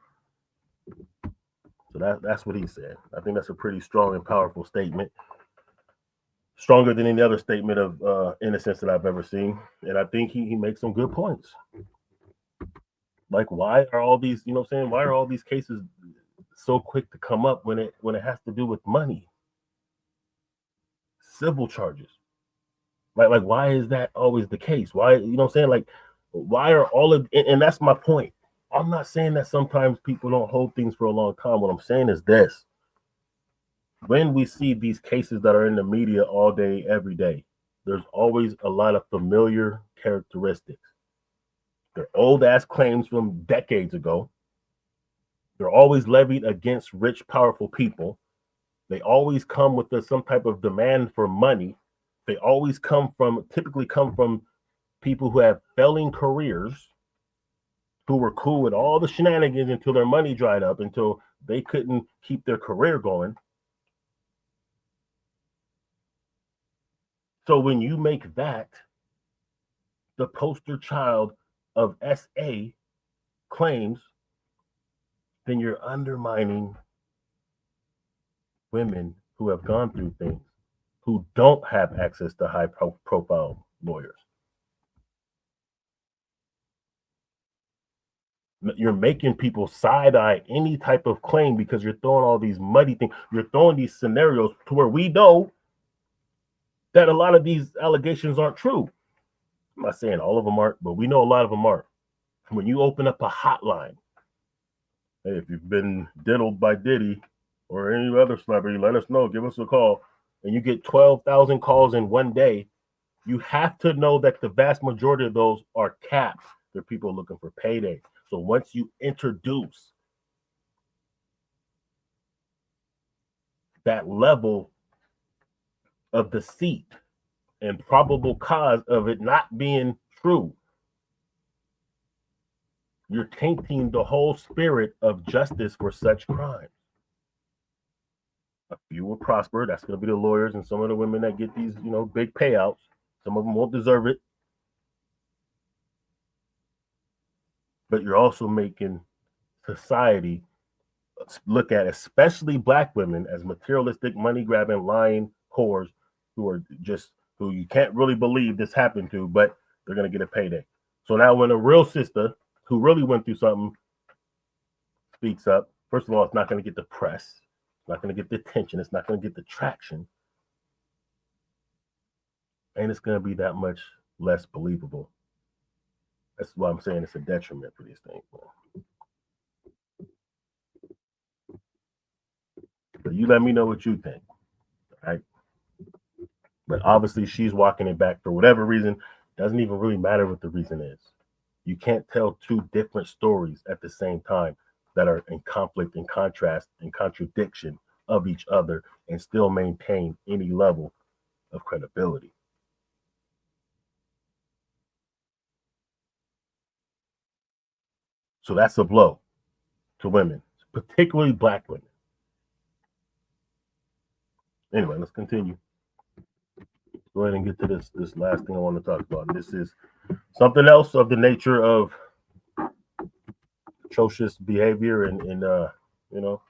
So that's what he said. I think that's a pretty strong and powerful statement. Stronger than any other statement of innocence that I've ever seen. And I think he makes some good points. Like, why are all these, why are all these cases so quick to come up when it has to do with money? Civil charges. Right? Like, why is that always the case? Why, like, why are all of, and that's my point. I'm not saying that sometimes people don't hold things for a long time. What I'm saying is this. When we see these cases that are in the media all day, every day, there's always a lot of familiar characteristics. They're old ass claims from decades ago. They're always levied against rich, powerful people. They always come with some type of demand for money. They always typically come from people who have failing careers, who were cool with all the shenanigans until their money dried up, until they couldn't keep their career going. So when you make that the poster child of SA claims, then you're undermining women who have gone through things, who don't have access to high profile lawyers. You're making people side-eye any type of claim because you're throwing all these muddy things. You're throwing these scenarios to where we know that a lot of these allegations aren't true. I'm not saying all of them aren't, but we know a lot of them aren't. When you open up a hotline, hey, if you've been diddled by Diddy or any other celebrity, let us know. Give us a call. And you get 12,000 calls in one day. You have to know that the vast majority of those are caps. They're people looking for payday. So once you introduce that level of deceit and probable cause of it not being true, you're tainting the whole spirit of justice for such crimes. A few will prosper. That's going to be the lawyers and some of the women that get these, big payouts. Some of them won't deserve it. But you're also making society look at, especially Black women, as materialistic, money-grabbing, lying whores who you can't really believe this happened to, but they're going to get a payday. So now when a real sister who really went through something speaks up, first of all, it's not going to get the press. It's not going to get the attention. It's not going to get the traction. and it's going to be that much less believable. That's why I'm saying it's a detriment for these things. So you let me know what you think, right? But obviously she's walking it back for whatever reason. Doesn't even really matter what the reason is. You can't tell two different stories at the same time that are in conflict and contrast and contradiction of each other and still maintain any level of credibility. So that's a blow to women, particularly black women. Anyway, let's continue. Go ahead and get to this last thing I want to talk about. And this is something else of the nature of atrocious behavior and you know,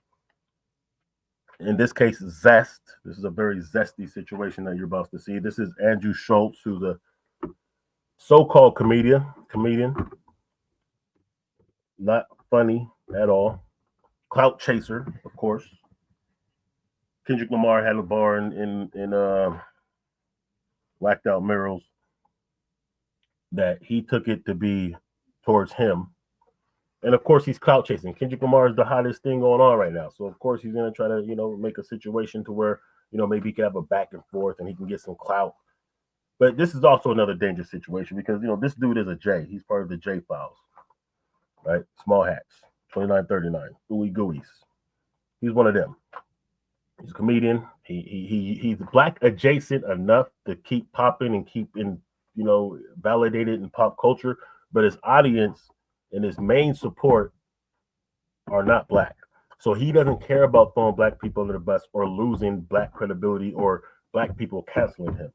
in this case, zest. This is a very zesty situation that you're about to see. This is Andrew Shultz, who's a so-called comedian, not funny at all, clout chaser, of course. Kendrick Lamar had a bar in Blacked Out Murals that he took it to be towards him. And of course, he's clout chasing. Kendrick Lamar is the hottest thing going on right now. So of course, he's going to try to, you know, make a situation to where, you know, maybe he can have a back and forth and he can get some clout. But this is also another dangerous situation because, you know, this dude is a J. He's part of the J Files, right? Small Hats, 2939, Ooey Gooeys. He's one of them. He's a comedian. He's black adjacent enough to keep popping and keep in, you know, validated in pop culture. But his audience and his main support are not black. So he doesn't care about throwing black people under the bus or losing black credibility or black people canceling him.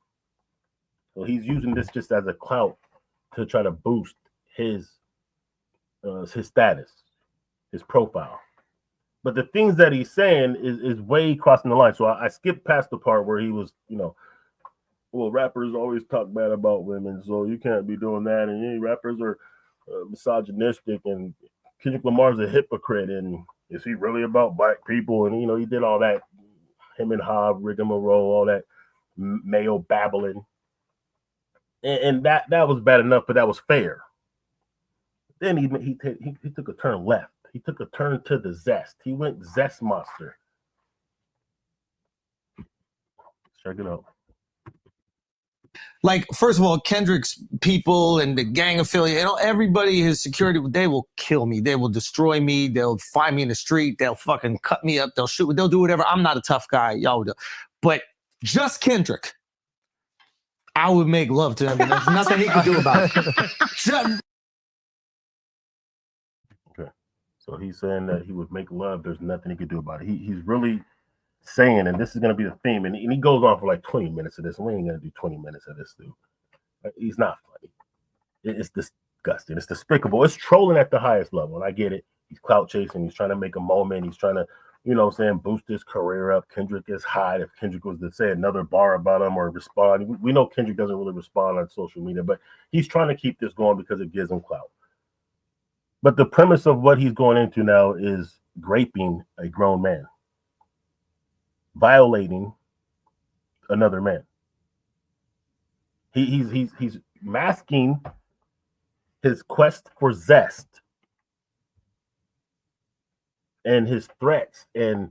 So he's using this just as a clout to try to boost his status, his profile. But the things that he's saying is way crossing the line. So I skipped past the part where he was, you know, well, rappers always talk bad about women, so you can't be doing that. And any rappers are misogynistic, and Kendrick Lamar's a hypocrite. And is he really about black people? And, you know, he did all that, him and Hobb, rigmarole, all that Mayo babbling. And that was bad enough, but that was fair. Then he took a turn left. He took a turn to the zest. He went zest monster. Check it out. Like, first of all, Kendrick's people and the gang affiliate, you know, everybody, his security, they will kill me. They will destroy me. They'll find me in the street. They'll fucking cut me up. They'll shoot me. They'll do whatever. I'm not a tough guy. Y'all do. But just Kendrick, I would make love to him. There's nothing he can do about it. Okay. So he's saying that he would make love. There's nothing he could do about it. He's really saying, and this is going to be the theme, and he goes on for like 20 minutes of this. We ain't going to do 20 minutes of this, dude. He's not funny. It's disgusting. It's despicable. It's trolling at the highest level, and I get it. He's clout chasing. He's trying to make a moment. He's trying to, you know what I'm saying, boost his career up. Kendrick is hot. If Kendrick was to say another bar about him or respond, we know Kendrick doesn't really respond on social media, but he's trying to keep this going because it gives him clout. But the premise of what he's going into now is raping a grown man, violating another man. He's masking his quest for zest and his threats of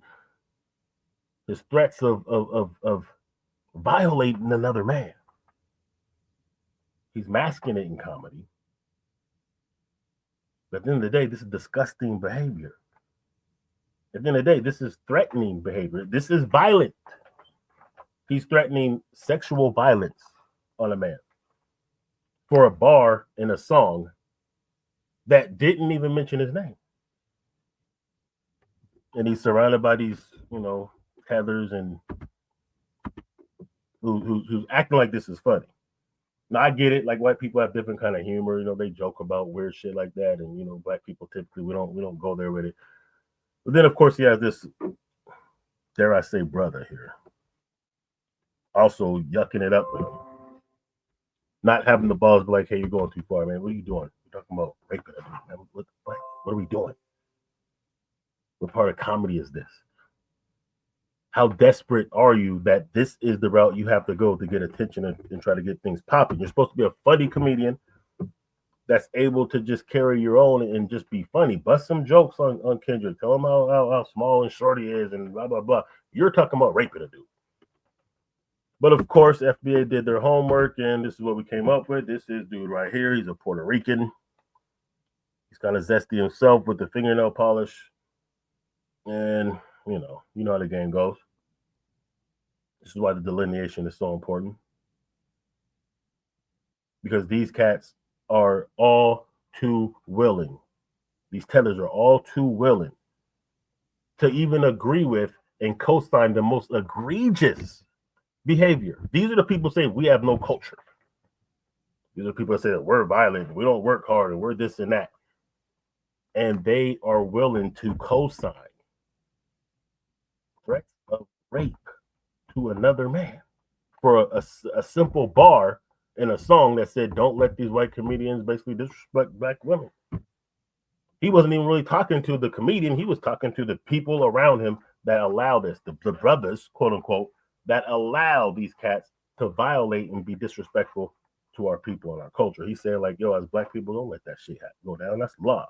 violating another man. He's masking it in comedy. But at the end of the day, this is disgusting behavior. At the end of the day, this is threatening behavior. This is violent. He's threatening sexual violence on a man for a bar in a song that didn't even mention his name. And he's surrounded by these, you know, Heathers and who's acting like this is funny. Now I get it, like white people have different kind of humor, you know, they joke about weird shit like that, and you know, black people typically we don't go there with it. But then of course he has this, dare I say, brother here, also yucking it up with him, not having the balls, but like, hey, you're going too far, man. What are you doing? You're talking about raping a dude, man. What are we doing? What part of comedy is this? How desperate are you that this is the route you have to go to get attention and try to get things popping? You're supposed to be a funny comedian that's able to just carry your own and just be funny. Bust some jokes on Kendrick. Tell him how small and short he is and blah, blah, blah. You're talking about raping a dude. But of course, FBA did their homework, and this is what we came up with. This is dude right here. He's a Puerto Rican. He's kind of zesty himself with the fingernail polish. And, you know how the game goes. This is why the delineation is so important. Because these cats are all too willing. These tellers are all too willing to even agree with and co-sign the most egregious behavior. These are the people saying we have no culture. These are people that say that we're violent, we don't work hard, and we're this and that. And they are willing to co-sign threats of rape to another man for a simple bar in a song that said, don't let these white comedians basically disrespect black women. He wasn't even really talking to the comedian. He was talking to the people around him that allow this, the brothers, quote unquote, that allow these cats to violate and be disrespectful to our people and our culture. He said, like, yo, as black people, don't let that shit go down. That's law.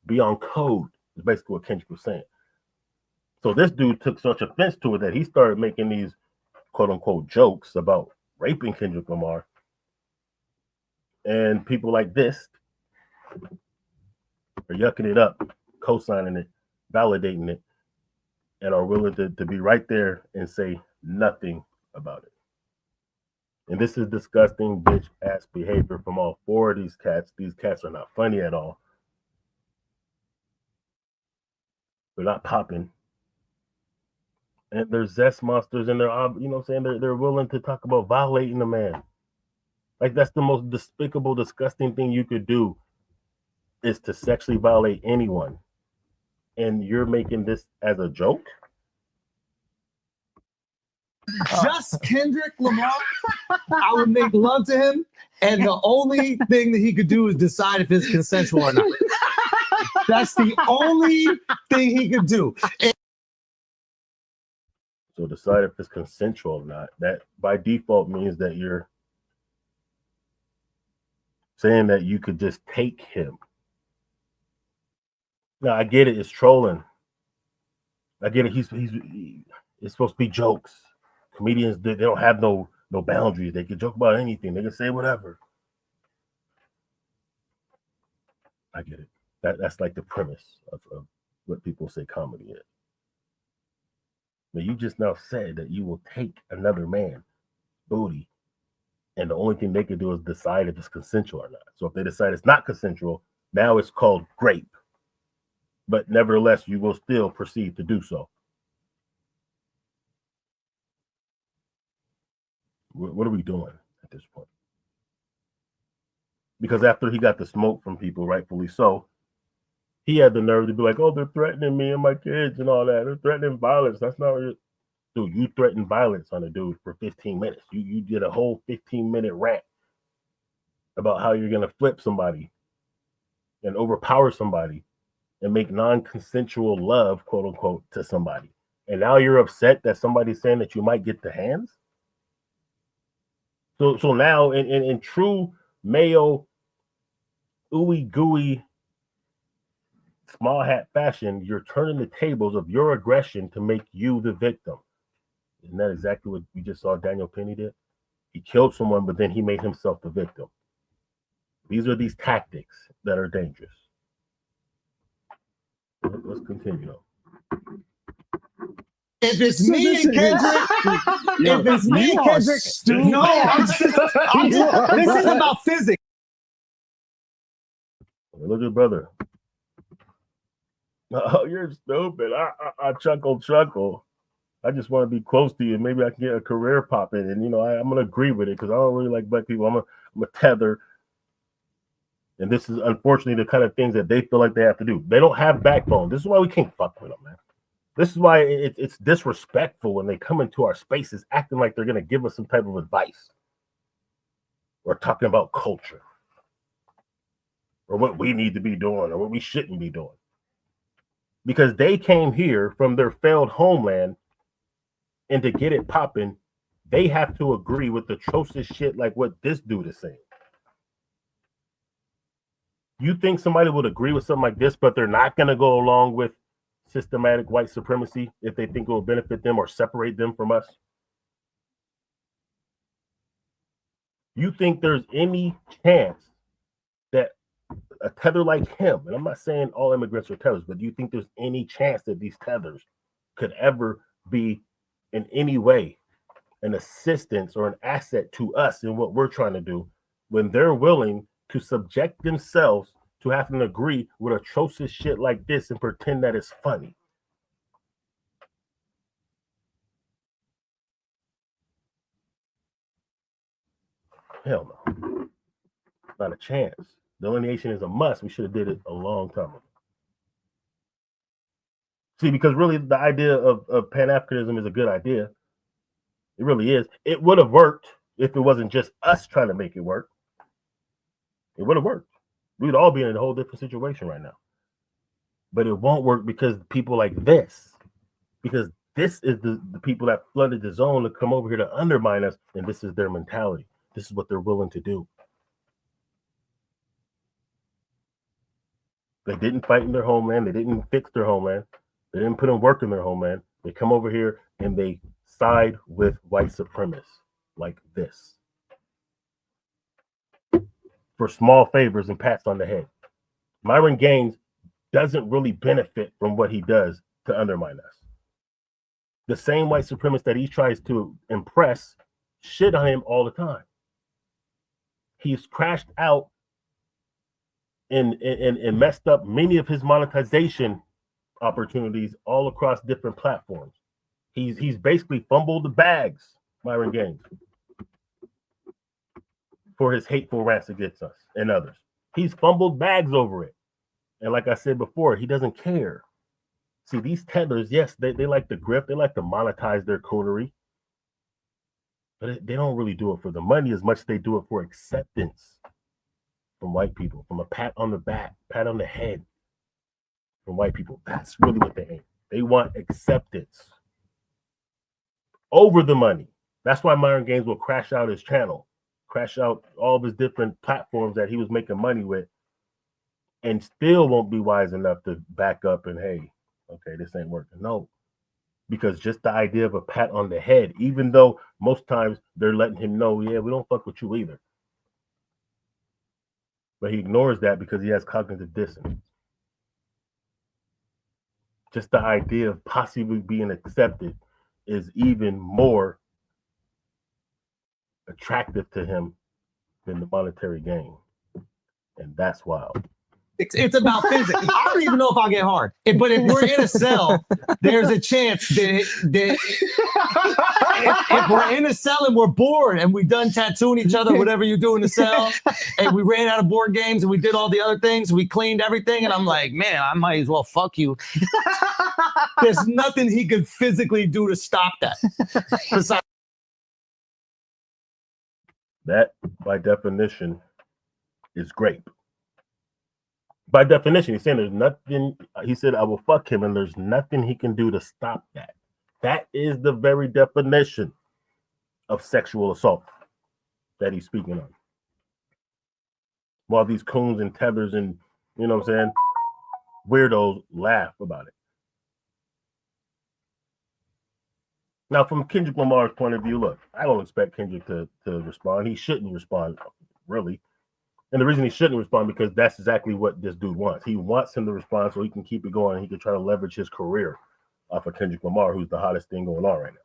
Be on code is basically what Kendrick was saying. So this dude took such offense to it that he started making these quote unquote jokes about raping Kendrick Lamar. And people like this are yucking it up, co-signing it, validating it, and are willing to be right there and say nothing about it. And this is disgusting bitch ass behavior from all four of these cats. These cats are not funny at all. They're not popping. And they're zest monsters, and they're, you know what I'm saying, they're willing to talk about violating a man. Like, that's the most despicable, disgusting thing you could do, is to sexually violate anyone. And you're making this as a joke? Just Kendrick Lamar, I would make love to him, and the only thing that he could do is decide if it's consensual or not. That's the only thing he could do. So decide if it's consensual or not. That by default means that you're saying that you could just take him. Now, I get it. It's trolling. I get it. It's supposed to be jokes. Comedians, they don't have no boundaries. They can joke about anything. They can say whatever. I get it. That's like the premise of what people say comedy is. But you just now said that you will take another man's booty, and the only thing they can do is decide if it's consensual or not. So if they decide it's not consensual, now it's called rape. But nevertheless, you will still proceed to do so. What are we doing at this point? Because after he got the smoke from people, rightfully so, he had the nerve to be like, oh, they're threatening me and my kids and all that. They're threatening violence. That's not real. Dude, you threatened violence on a dude for 15 minutes. You did a whole 15-minute rant about how you're going to flip somebody and overpower somebody and make non-consensual love, quote unquote, to somebody. And now you're upset that somebody's saying that you might get the hands? So now in true Mayo ooey gooey small hat fashion, you're turning the tables of your aggression to make you the victim. Isn't that exactly what we just saw Daniel Penny did? He killed someone, but then he made himself the victim. These are these tactics that are dangerous. Let's continue. If it's me and Kendrick, if it's me and Kendrick, no, this is about physics. Look at brother. Oh, you're stupid. I chuckle. I just want to be close to you. Maybe I can get a career popping. And, I'm going to agree with it because I don't really like black people. I'm a tether. And this is, unfortunately, the kind of things that they feel like they have to do. They don't have backbone. This is why we can't fuck with them, man. This is why it's disrespectful when they come into our spaces acting like they're going to give us some type of advice. Or talking about culture. Or what we need to be doing or what we shouldn't be doing. Because they came here from their failed homeland And to get it popping, they have to agree with the atrocious shit like what this dude is saying. You think somebody would agree with something like this, but they're not going to go along with systematic white supremacy if they think it will benefit them or separate them from us? You think there's any chance that a tether like him, and I'm not saying all immigrants are tethers, but do you think there's any chance that these tethers could ever be in any way an assistance or an asset to us in what we're trying to do when they're willing to subject themselves to having to agree with atrocious shit like this and pretend that it's funny? Hell no. Not a chance. Delineation is a must. We should have did it a long time ago. See, because really the idea of Pan-Africanism is a good idea. It really is. It would have worked if it wasn't just us trying to make it work. It would have worked. We'd all be in a whole different situation right now. But it won't work because people like this, because this is the people that flooded the zone to come over here to undermine us, and this is their mentality. This is what they're willing to do. They didn't fight in their homeland. They didn't fix their homeland. They didn't put in work in their homeland. They come over here and they side with white supremacists like this for small favors and pats on the head. Myron Gaines doesn't really benefit from what he does to undermine us. The same white supremacists that he tries to impress shit on him all the time. He's crashed out and messed up many of his monetization opportunities all across different platforms. He's basically fumbled the bags, Myron Gaines, for his hateful rants against us and others. He's fumbled bags over it. And like I said before, he doesn't care. See, these tethers, yes, they like to grip, they like to monetize their coonery, but they don't really do it for the money as much as they do it for acceptance from white people, from a pat on the back, pat on the head from white people. That's really what they aim. They want acceptance over the money. That's why Myron Gaines will crash out his channel, crash out all of his different platforms that he was making money with, and still won't be wise enough to back up and, hey, okay, this ain't working. No, because just the idea of a pat on the head, even though most times they're letting him know, yeah, we don't fuck with you either. But he ignores that because he has cognitive dissonance. Just the idea of possibly being accepted is even more attractive to him than the monetary gain. And that's wild. It's about physics. I don't even know if I'll get hard. But if we're in a cell, there's a chance that if we're in a cell and we're bored and we done tattooing each other, whatever you do in the cell, and we ran out of board games and we did all the other things, we cleaned everything, and I'm like, man, I might as well fuck you. There's nothing he could physically do to stop that. Besides, that, by definition, is grape. By definition, he's saying there's nothing. He said, I will fuck him, and there's nothing he can do to stop that. That is the very definition of sexual assault that he's speaking on. While these coons and tethers and, you know what I'm saying, weirdos laugh about it. Now, from Kendrick Lamar's point of view, look, I don't expect Kendrick to respond. He shouldn't respond, really. And the reason he shouldn't respond because that's exactly what this dude wants. He wants him to respond so he can keep it going. He can try to leverage his career off of Kendrick Lamar, who's the hottest thing going on right now.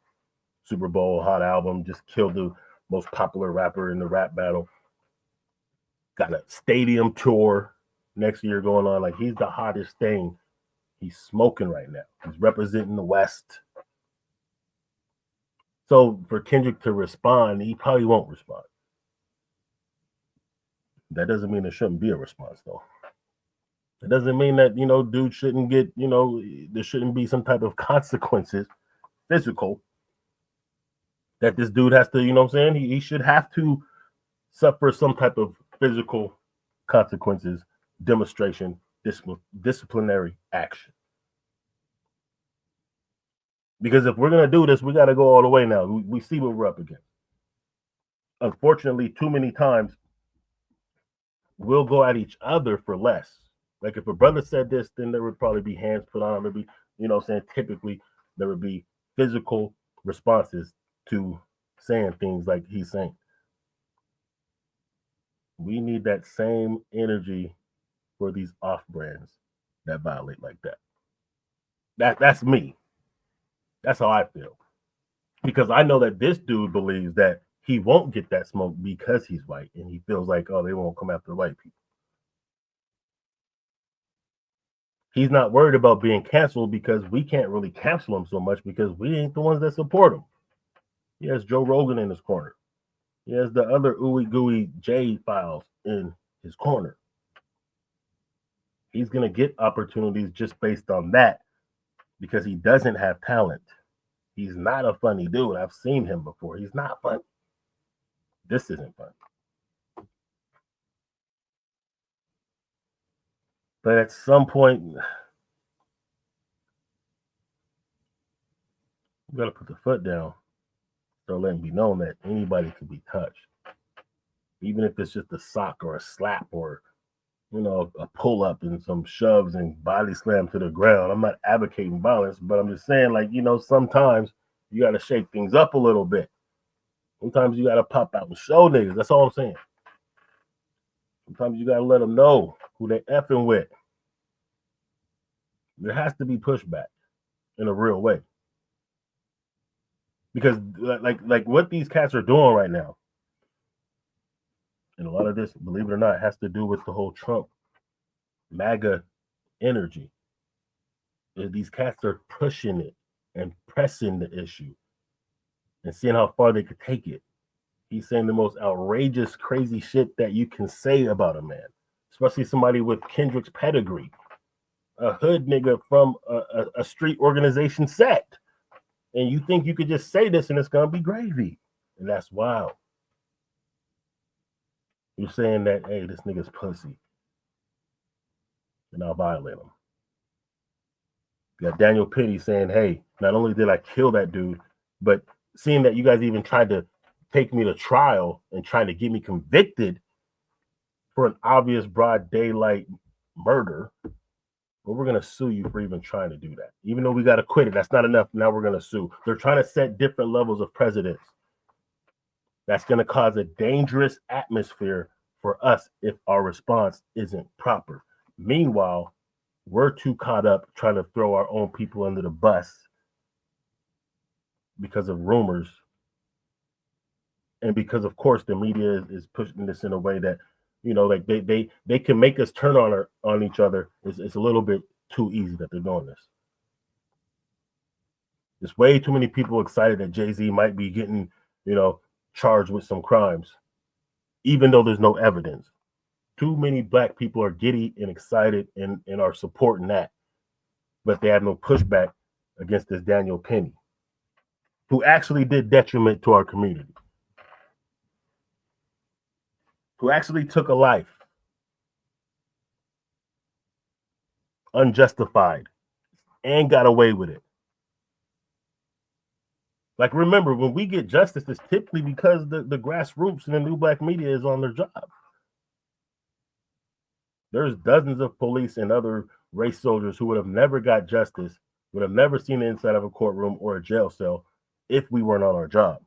Super Bowl, hot album, just killed the most popular rapper in the rap battle. Got a stadium tour next year going on. Like, he's the hottest thing. He's smoking right now. He's representing the West. So for Kendrick to respond, he probably won't respond. That doesn't mean there shouldn't be a response, though. It doesn't mean that, dude shouldn't get, there shouldn't be some type of consequences, physical, that this dude has to, what I'm saying? He should have to suffer some type of physical consequences, demonstration, disciplinary action. Because if we're gonna do this, we got to go all the way now. We see what we're up against. Unfortunately, too many times we'll go at each other for less. Like if a brother said this, then there would probably be hands put on. There'd be, saying typically there would be physical responses to saying things like he's saying. We need that same energy for these off brands that violate like that. That's me. That's how I feel. Because I know that this dude believes that he won't get that smoke because he's white, and he feels like, oh, they won't come after white people. He's not worried about being canceled because we can't really cancel him so much because we ain't the ones that support him. He has Joe Rogan in his corner. He has the other ooey gooey J files in his corner. He's going to get opportunities just based on that because he doesn't have talent. He's not a funny dude. I've seen him before. He's not funny. This isn't fun. But at some point, we got to put the foot down. Start letting it be known that anybody can be touched. Even if it's just a sock or a slap or, a pull up and some shoves and body slam to the ground. I'm not advocating violence, but I'm just saying, sometimes you got to shake things up a little bit. Sometimes you got to pop out and show niggas. That's all I'm saying. Sometimes you got to let them know who they effing with. There has to be pushback in a real way. Because like what these cats are doing right now, and a lot of this, believe it or not, has to do with the whole Trump MAGA energy. These cats are pushing it and pressing the issue and seeing how far they could take it. He's saying the most outrageous, crazy shit that you can say about a man, especially somebody with Kendrick's pedigree, a hood nigga from a street organization sect. And you think you could just say this and it's going to be gravy. And that's wild. You're saying that, hey, this nigga's pussy. And I'll violate him. You got Daniel Pitty saying, hey, not only did I kill that dude, but seeing that you guys even tried to take me to trial and trying to get me convicted for an obvious broad daylight murder, but we're going to sue you for even trying to do that. Even though we got acquitted, that's not enough. Now we're going to sue. They're trying to set different levels of precedence. That's going to cause a dangerous atmosphere for us if our response isn't proper. Meanwhile, we're too caught up trying to throw our own people under the bus because of rumors. And because, of course, the media is pushing this in a way that, they can make us turn on each other. It's a little bit too easy that they're doing this. There's way too many people excited that Jay-Z might be getting, charged with some crimes, even though there's no evidence. Too many black people are giddy and excited and are supporting that, but they have no pushback against this Daniel Penny, who actually did detriment to our community, who actually took a life unjustified and got away with it. Like, remember, when we get justice, it's typically because the grassroots and the new black media is on their job. There's dozens of police and other race soldiers who would have never got justice, would have never seen the inside of a courtroom or a jail cell if we weren't on our job.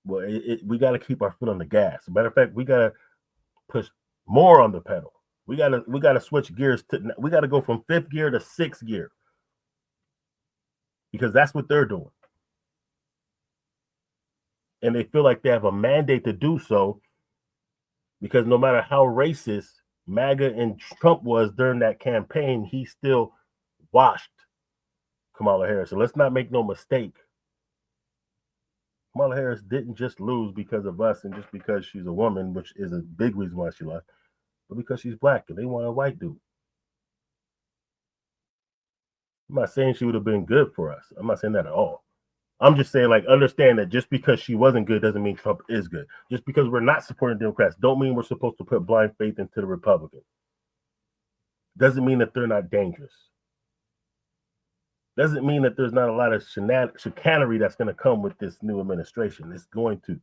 Well, we got to keep our foot on the gas. As a matter of fact, we got to push more on the pedal. We got to switch gears. We got to go from 5th gear to 6th gear, because that's what they're doing. And they feel like they have a mandate to do so, because no matter how racist MAGA and Trump was during that campaign, he still washed Kamala Harris. So let's not make no mistake. Kamala Harris didn't just lose because of us and just because she's a woman, which is a big reason why she lost, but because she's black and they want a white dude. I'm not saying she would have been good for us. I'm not saying that at all. I'm just saying, understand that just because she wasn't good doesn't mean Trump is good. Just because we're not supporting Democrats don't mean we're supposed to put blind faith into the Republicans. Doesn't mean that they're not dangerous. Doesn't mean that there's not a lot of chicanery that's going to come with this new administration. It's going to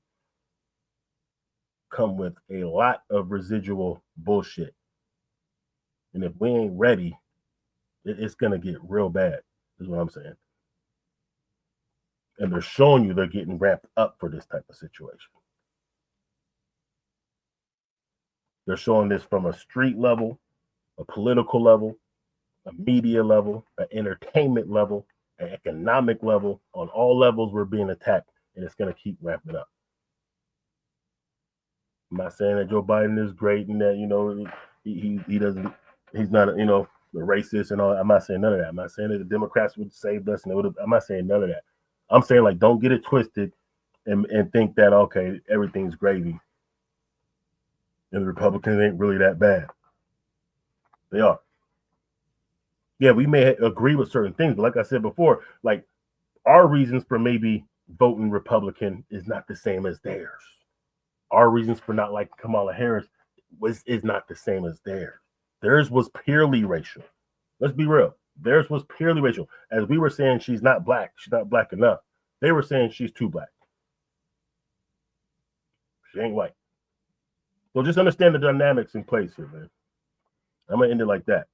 come with a lot of residual bullshit. And if we ain't ready, it's going to get real bad, is what I'm saying. And they're showing you they're getting ramped up for this type of situation. They're showing this from a street level, a political level, a media level, an entertainment level, an economic level. On all levels, we're being attacked, and it's going to keep ramping up. I'm not saying that Joe Biden is great and that, you know, he doesn't, he's not, you know, a racist and all. I'm not saying none of that. I'm not saying that the Democrats would save us and they would have, I'm not saying none of that. I'm saying, like, don't get it twisted and think that, okay, everything's gravy and the Republicans ain't really that bad. They are. Yeah, we may agree with certain things, but like I said before, like, our reasons for maybe voting Republican is not the same as theirs. Our reasons for not liking Kamala Harris is not the same as theirs. Theirs was purely racial. Let's be real. Theirs was purely racial. As we were saying, she's not black enough. They were saying she's too black. She ain't white. So just understand the dynamics in place here, man. I'm going to end it like that.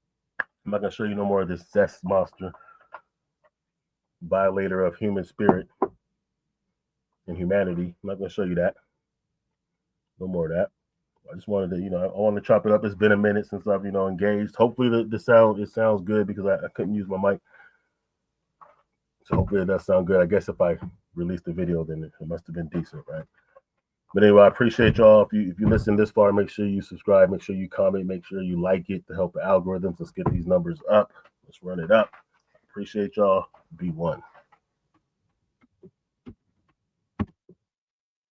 I'm not going to show you no more of this zest monster, violator of human spirit and humanity. I'm not going to show you that. No more of that. I just wanted to, you know, I want to chop it up. It's been a minute since I've, you know, engaged. Hopefully it sounds good because I couldn't use my mic. So hopefully it does sound good. I guess if I released the video, then it must have been decent, right? But anyway, I appreciate y'all. If you listen this far, make sure you subscribe, make sure you comment, make sure you like it to help the algorithms. Let's get these numbers up. Let's run it up. Appreciate y'all. Be one.